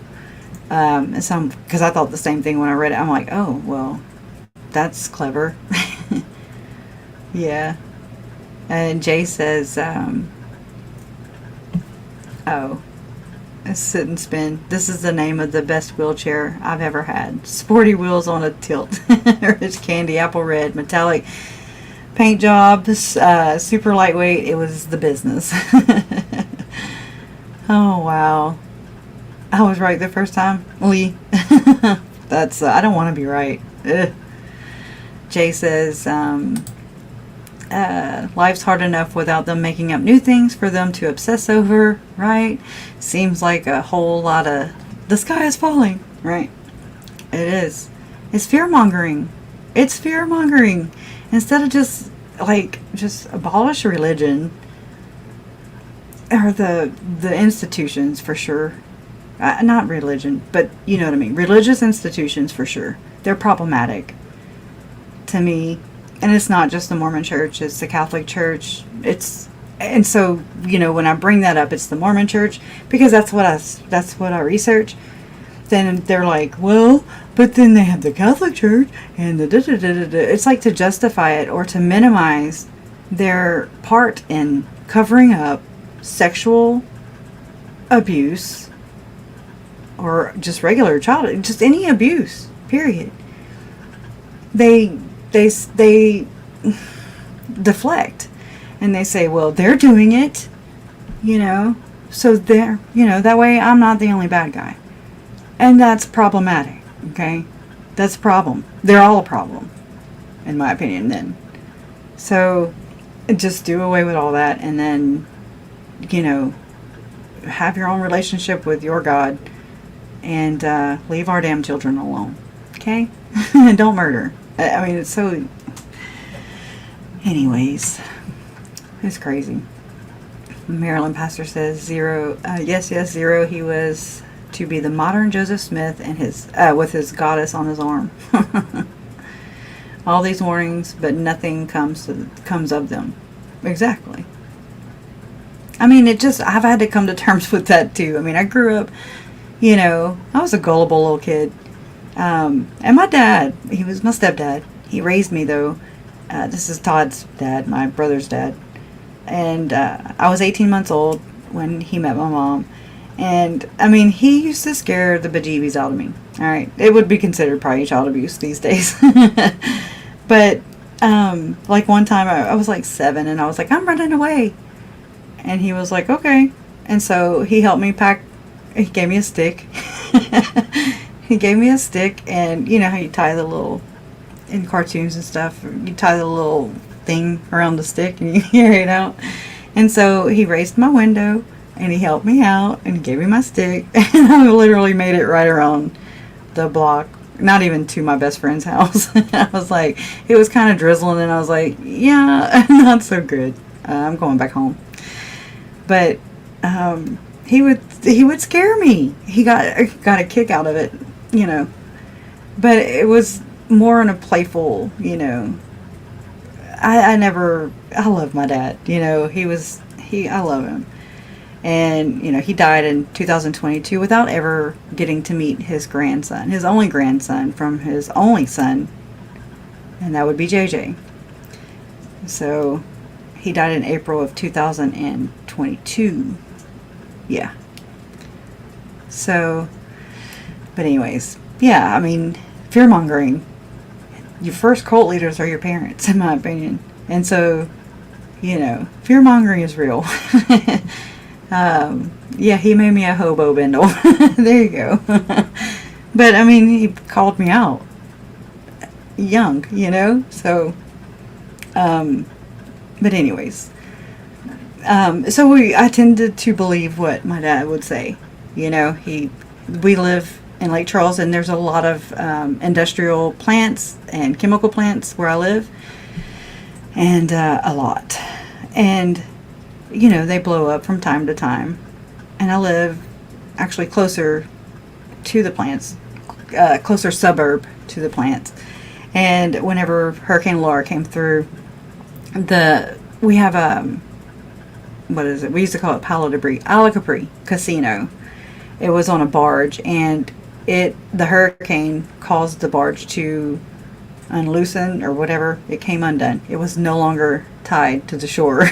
Because I thought the same thing when I read it. I'm like, oh, well, that's clever. Yeah. And Jay says, sit and spin. This is the name of the best wheelchair I've ever had. Sporty wheels on a tilt. Rich candy, apple red, metallic paint job, super lightweight. It was the business. Oh, wow. I was right the first time. Lee. That's, I don't want to be right. Ugh. Jay says, life's hard enough without them making up new things for them to obsess over, right? Seems like a whole lot of, the sky is falling, right? It is. It's fear-mongering. It's fear-mongering. Instead of just abolish religion, or the institutions, for sure. Not religion, but you know what I mean. Religious institutions, for sure. They're problematic to me. And it's not just the Mormon church, it's the Catholic church. And so, you know, when I bring that up, it's the Mormon church, because that's what I research. Then they're like, well, but then they have the Catholic church and the da-da-da-da-da. It's like to justify it or to minimize their part in covering up sexual abuse or just regular child, just any abuse, period, they deflect, and they say, well, they're doing it, so they're, that way I'm not the only bad guy. And that's problematic, okay? That's a problem. They're all a problem, in my opinion, then. So just do away with all that, and then, have your own relationship with your God, and leave our damn children alone, okay? Don't murder. I mean, it's so... Anyways, it's crazy. Maryland pastor says, Zero, yes, Zero, he was to be the modern Joseph Smith and his with his goddess on his arm. All these warnings, but nothing comes of them. Exactly. I mean, I've had to come to terms with that too. I mean, I grew up, I was a gullible little kid. And my dad, he was my stepdad. He raised me, though. This is Todd's dad, my brother's dad. And I was 18 months old when he met my mom. And, I mean, he used to scare the bejeebies out of me. All right. It would be considered probably child abuse these days. But, like one time I was like 7, and I was like, I'm running away. And he was like, okay. And so he helped me pack. He gave me a stick. He gave me a stick, and you know how you tie the little, in cartoons and stuff, you tie the little thing around the stick and you carry it out. And so he raised my window, and he helped me out, and he gave me my stick, and I literally made it right around the block, not even to my best friend's house. I was like, it was kind of drizzling, and I was like, yeah, not so good. I'm going back home. But he would scare me. He got a kick out of it, you know. But it was more in a playful, you know. I love my dad, you know. I love him. And, you know, he died in 2022 without ever getting to meet his grandson, his only grandson from his only son, and that would be JJ. So he died in April of 2022. Yeah. So, but anyways, yeah, I mean, fear-mongering. Your first cult leaders are your parents, in my opinion. And so, you know, fear-mongering is real. Yeah, he made me a hobo bindle. There you go. But, I mean, he called me out young, you know? So, but anyways. So I tended to believe what my dad would say. You know, we live in Lake Charles, and there's a lot of industrial plants and chemical plants where I live. And a lot. And you know, they blow up from time to time. And I live actually closer to the plants, closer suburb to the plants. And whenever Hurricane Laura came through, we have what is it? We used to call it Palo Capri Casino. It was on a barge, and the hurricane caused the barge to unloosen or whatever. It came undone. It was no longer tied to the shore.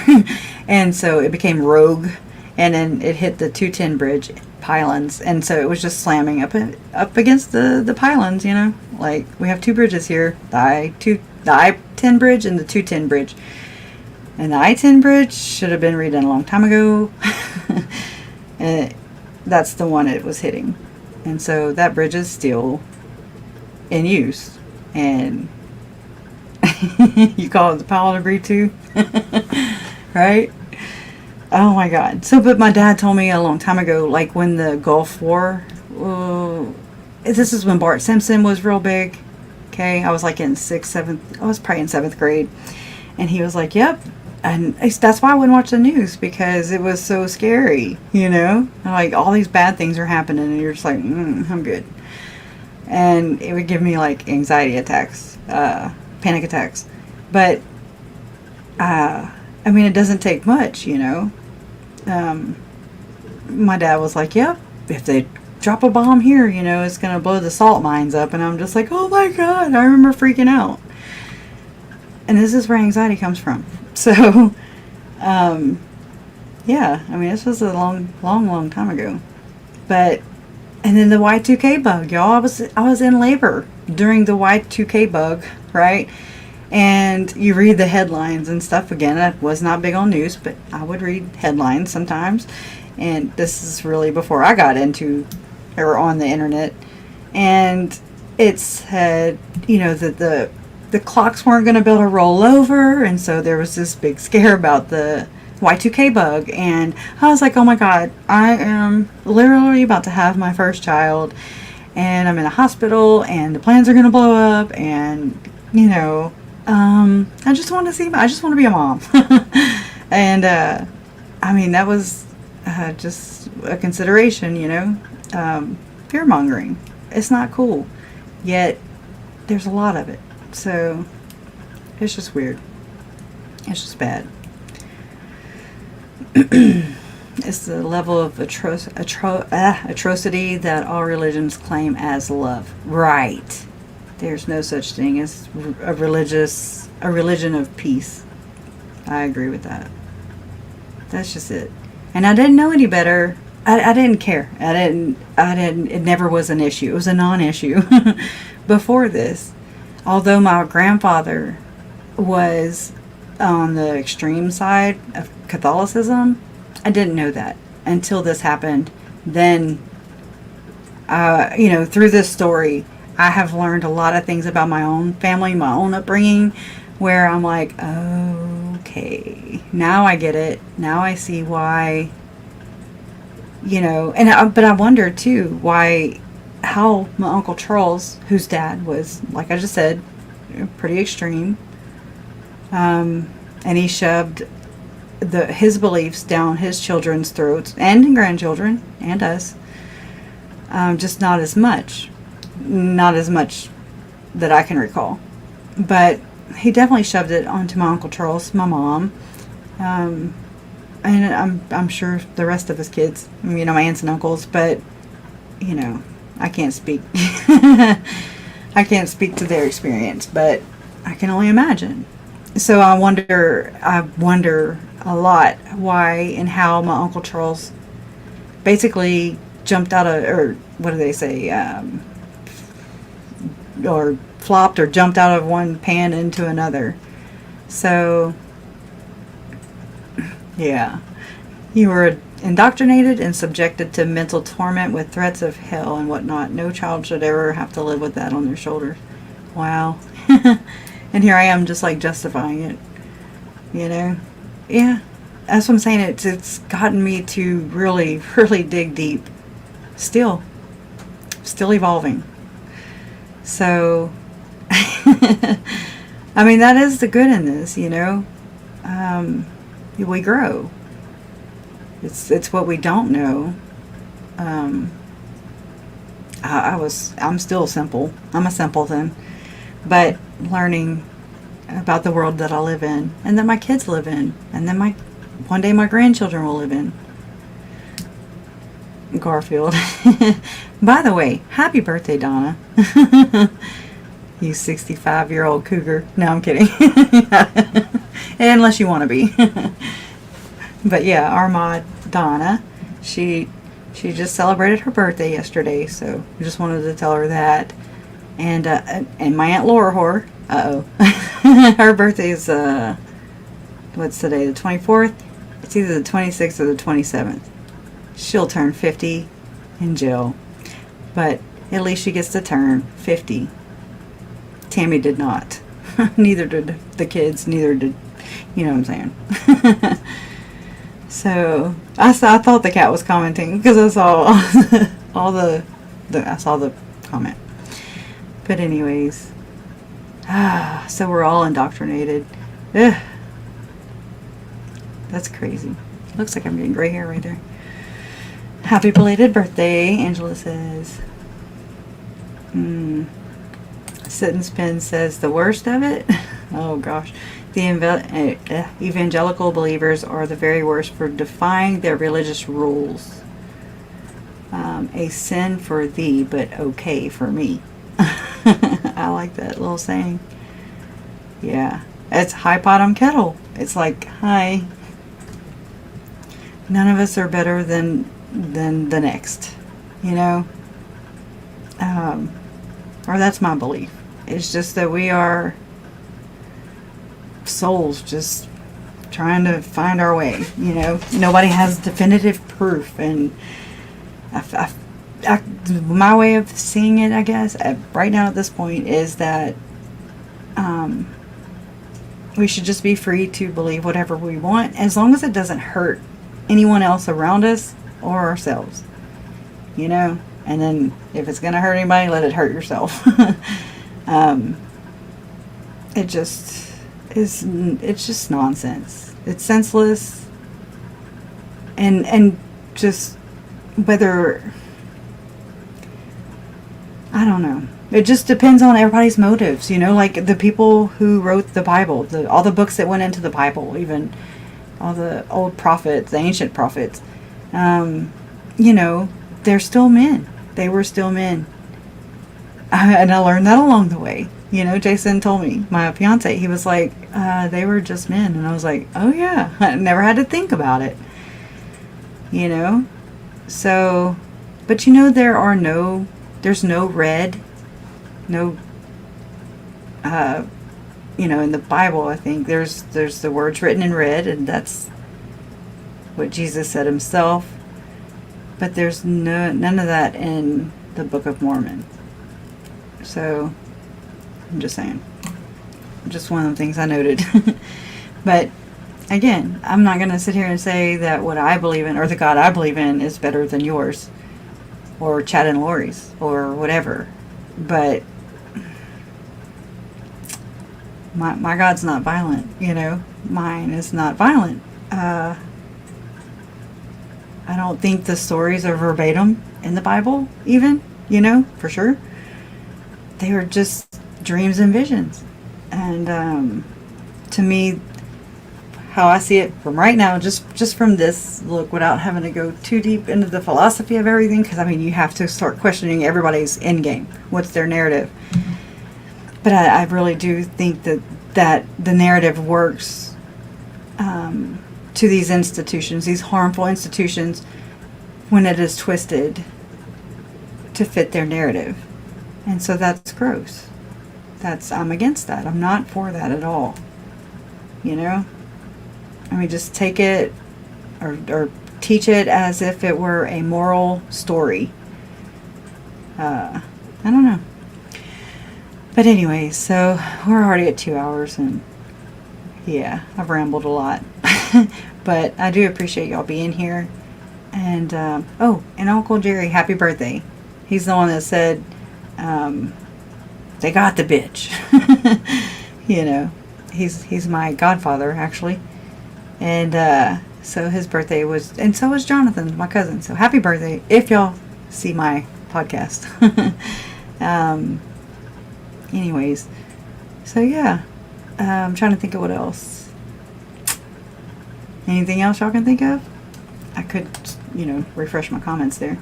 And so it became rogue, and then it hit the 210 bridge pylons, and so it was just slamming up against the pylons, you know. Like, we have two bridges here, the I-10 bridge and the 210 bridge. And the I-10 bridge should have been redone a long time ago. And that's the one it was hitting. And so that bridge is still in use. And you call it the Palo Debris too? Right? Oh my God. So, but my dad told me a long time ago, like when the Gulf War, this is when Bart Simpson was real big. Okay. I was like in I was probably in 7th grade. And he was like, yep. And that's why I wouldn't watch the news, because it was so scary, you know? Like, all these bad things are happening, and you're just like, I'm good. And it would give me like anxiety attacks, panic attacks. But, I mean, it doesn't take much, you know? My dad was like, yep, if they drop a bomb here, you know, it's going to blow the salt mines up. And I'm just like, oh my God, I remember freaking out. And this is where anxiety comes from. So, yeah, I mean, this was a long time ago. But And then the Y2K bug, y'all. I was in labor during the Y2K bug, right? And you read the headlines and stuff. Again, I was not big on news, but I would read headlines sometimes. And this is really before I got into or on the internet. And it said, you know, that the clocks weren't going to be able to roll over. And so there was this big scare about the Y2K bug. And I was like, oh my God, I am literally about to have my first child. And I'm in a hospital and the plans are going to blow up. And, you know, I just want to be a mom. And, I mean, that was just a consideration, you know, fear mongering. It's not cool, yet there's a lot of it. So it's just weird. It's just bad. It's the level of atrocity that all religions claim as love. Right. There's no such thing as a religion of peace. I agree with that. That's just it. And I didn't know any better. I didn't care. It never was an issue. It was a non-issue before this. Although my grandfather was on the extreme side of Catholicism, I didn't know that until this happened. Then, you know, through this story, I have learned a lot of things about my own family, my own upbringing, where I'm like, okay, now I get it. Now I see why, you know, and but I wonder too how my Uncle Charles, whose dad was, like I just said, pretty extreme, and he shoved his beliefs down his children's throats and grandchildren and us, just not as much that I can recall, but he definitely shoved it onto my Uncle Charles, my mom, and I'm sure the rest of his kids, you know, my aunts and uncles, but, you know, I can't speak. I can't speak to their experience, but I can only imagine. So I wonder a lot why and how my Uncle Charles basically jumped out of, or what do they say, or flopped or jumped out of one pan into another. So, yeah. You were indoctrinated and subjected to mental torment with threats of hell and whatnot. No child should ever have to live with that on their shoulders. Wow. And here I am just like justifying it. You know? Yeah. That's what I'm saying. It's gotten me to really, really dig deep. Still evolving. So, I mean, that is the good in this, you know. We grow. It's what we don't know. I'm still simple. I'm a simpleton, but learning about the world that I live in, and that my kids live in, and then one day my grandchildren will live in. Garfield. By the way, happy birthday, Donna. You 65-year-old cougar. No, I'm kidding. Unless you want to be. But yeah, our ma, Donna, she just celebrated her birthday yesterday, so I just wanted to tell her that. And my Aunt Laura whore, her birthday is, what's today, the 24th? It's either the 26th or the 27th. She'll turn 50 in jail, but at least she gets to turn 50. Tammy did not. Neither did the kids, neither did, you know what I'm saying. So I thought the cat was commenting because I saw I saw the comment. But anyways, so we're all indoctrinated. Ugh. That's crazy. Looks like I'm getting gray hair right there. Happy belated birthday, Angela says. Sit and Spin says the worst of it. Oh gosh. The evangelical believers are the very worst for defying their religious rules. A sin for thee, but okay for me. I like that little saying. Yeah. It's high bottom kettle. It's like, hi. None of us are better than the next. You know? or that's my belief. It's just that we are souls just trying to find our way, you know. Nobody has definitive proof, and my way of seeing it, I guess, right now at this point, is that we should just be free to believe whatever we want, as long as it doesn't hurt anyone else around us or ourselves, you know. And then if it's gonna hurt anybody, let it hurt yourself. It just is, it's just nonsense. It's senseless, and just, whether, I don't know, it just depends on everybody's motives, you know. Like the people who wrote the Bible, all the books that went into the Bible, even all the old prophets, the ancient prophets, you know, they're still men. They were still men. And I learned that along the way. You know, Jason told me, my fiance, he was like, they were just men. And I was like, oh yeah, I never had to think about it. You know? So, but you know, there's no red, no, you know, in the Bible, I think there's the words written in red, and that's what Jesus said himself. But there's none of that in the Book of Mormon. So, I'm just saying. Just one of the things I noted. But, again, I'm not going to sit here and say that what I believe in, or the God I believe in, is better than yours, or Chad and Lori's, or whatever. But my God's not violent, you know. Mine is not violent. I don't think the stories are verbatim in the Bible, even, you know, for sure. They were just dreams and visions. And to me, how I see it from right now, just from this look, without having to go too deep into the philosophy of everything, because I mean, you have to start questioning everybody's end game. What's their narrative? But I really do think that the narrative works to these institutions, these harmful institutions, when it is twisted to fit their narrative. And so that's gross. I'm against that. I'm not for that at all. You know? I mean, just take it or teach it as if it were a moral story. I don't know. But anyway, so we're already at 2 hours, and yeah, I've rambled a lot. But I do appreciate y'all being here. And, oh, and Uncle Jerry, happy birthday. He's the one that said, they got the bitch. You know, he's my godfather, actually. And, so his birthday was, and so was Jonathan, my cousin. So happy birthday, if y'all see my podcast. Anyways, so yeah, I'm trying to think of what else. Anything else y'all can think of? I could, you know, refresh my comments there.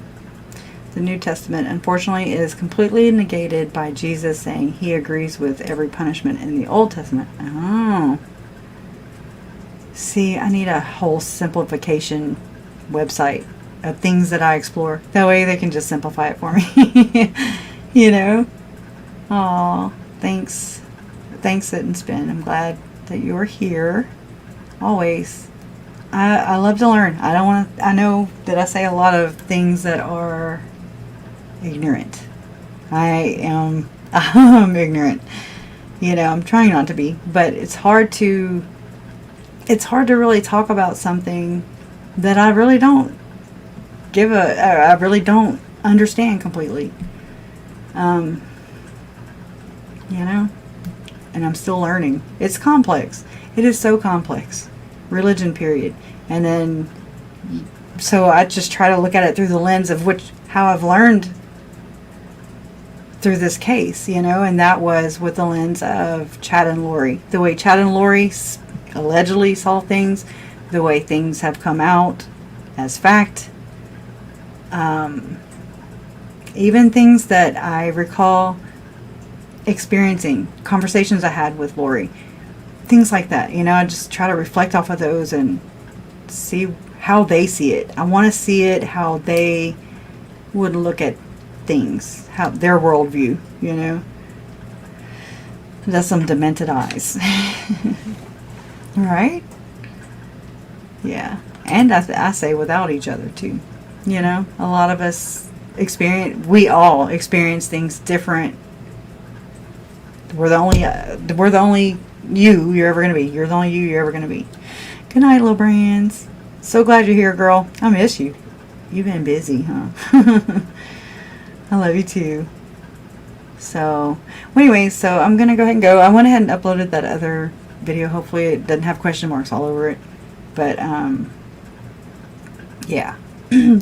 The New Testament, unfortunately, is completely negated by Jesus saying he agrees with every punishment in the Old Testament. Oh. See, I need a whole simplification website of things that I explore. That way they can just simplify it for me. You know? Aw, thanks. Thanks, Sit and Spin. I'm glad that you're here. Always. I love to learn. I know that I say a lot of things that are ignorant. I'm ignorant. You know, I'm trying not to be, but it's hard to really talk about something that I really don't I really don't understand completely. You know, and I'm still learning. It's complex. It is so complex. Religion, period. And then, so I just try to look at it through the lens of how I've learned through this case, you know, and that was with the lens of Chad and Lori. The way Chad and Lori allegedly saw things, the way things have come out as fact. Even things that I recall experiencing, conversations I had with Lori, things like that, you know. I just try to reflect off of those and see how they see it. I want to see it how they would look at things, how their worldview, you know. That's some demented eyes. Right? Yeah. And I say without each other too. You know, a lot of us we all experience things different. We're the only you you're ever going to be. You're the only you you're ever going to be. Good night, little brands. So glad you're here, girl. I miss you. You've been busy, huh? I love you too. So, well, anyway, so I'm going to go ahead and go. I went ahead and uploaded that other video. Hopefully it doesn't have question marks all over it. But, yeah.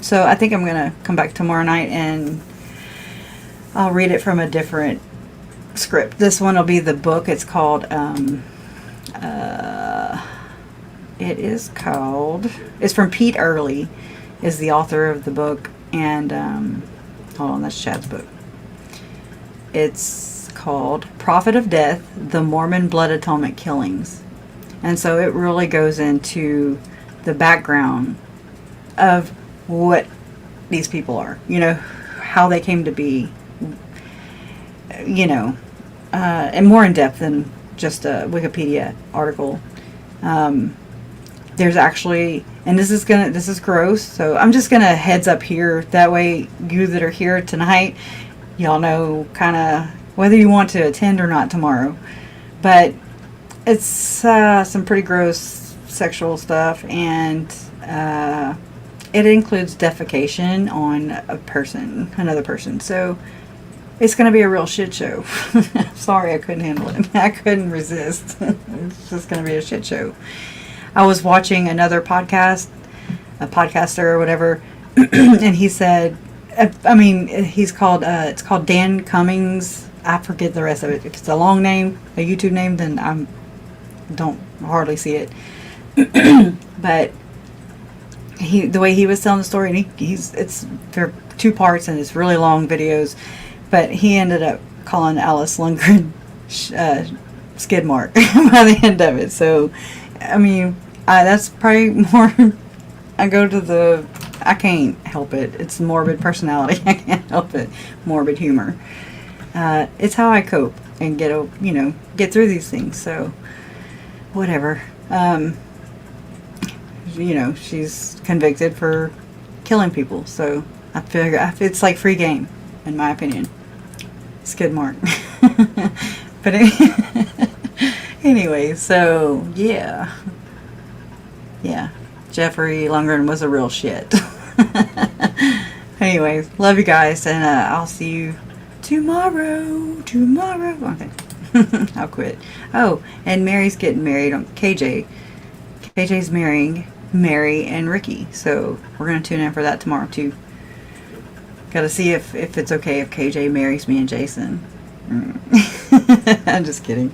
So I think I'm going to come back tomorrow night and I'll read it from a different script. This one will be the book. It's called, it's from Pete Early, is the author of the book. And, hold on, that's Chad's book. It's called Prophet of Death, The Mormon Blood Atonement Killings. And so it really goes into the background of what these people are, you know, how they came to be, you know, and more in depth than just a Wikipedia article. There's actually, and this is gross, so I'm just gonna heads up here, that way you that are here tonight, y'all know kind of whether you want to attend or not tomorrow. But it's some pretty gross sexual stuff, and it includes defecation on another person. So it's going to be a real shit show. Sorry, I couldn't handle it. I couldn't resist. It's just going to be a shit show. I was watching another podcast, a podcaster or whatever, and he said, I mean, it's called Dan Cummings. I forget the rest of it. If it's a long name, a YouTube name, then I don't hardly see it. But the way he was telling the story, and it's for 2 parts and it's really long videos, but he ended up calling Alice Lundgren skid mark by the end of it. So, I mean, that's probably more. I can't help it. It's morbid personality. I can't help it. Morbid humor. It's how I cope and get through these things. So, whatever. You know, she's convicted for killing people. So I figure it's like free game, in my opinion. Skid mark. But anyway, so yeah. Jeffrey Lundgren was a real shit. Anyways, love you guys, and I'll see you tomorrow. Okay. I'll quit. Oh, and Mary's getting married on KJ. KJ's marrying Mary and Ricky, so we're gonna tune in for that tomorrow too. Gotta see if it's okay if KJ marries me and Jason. I'm just kidding.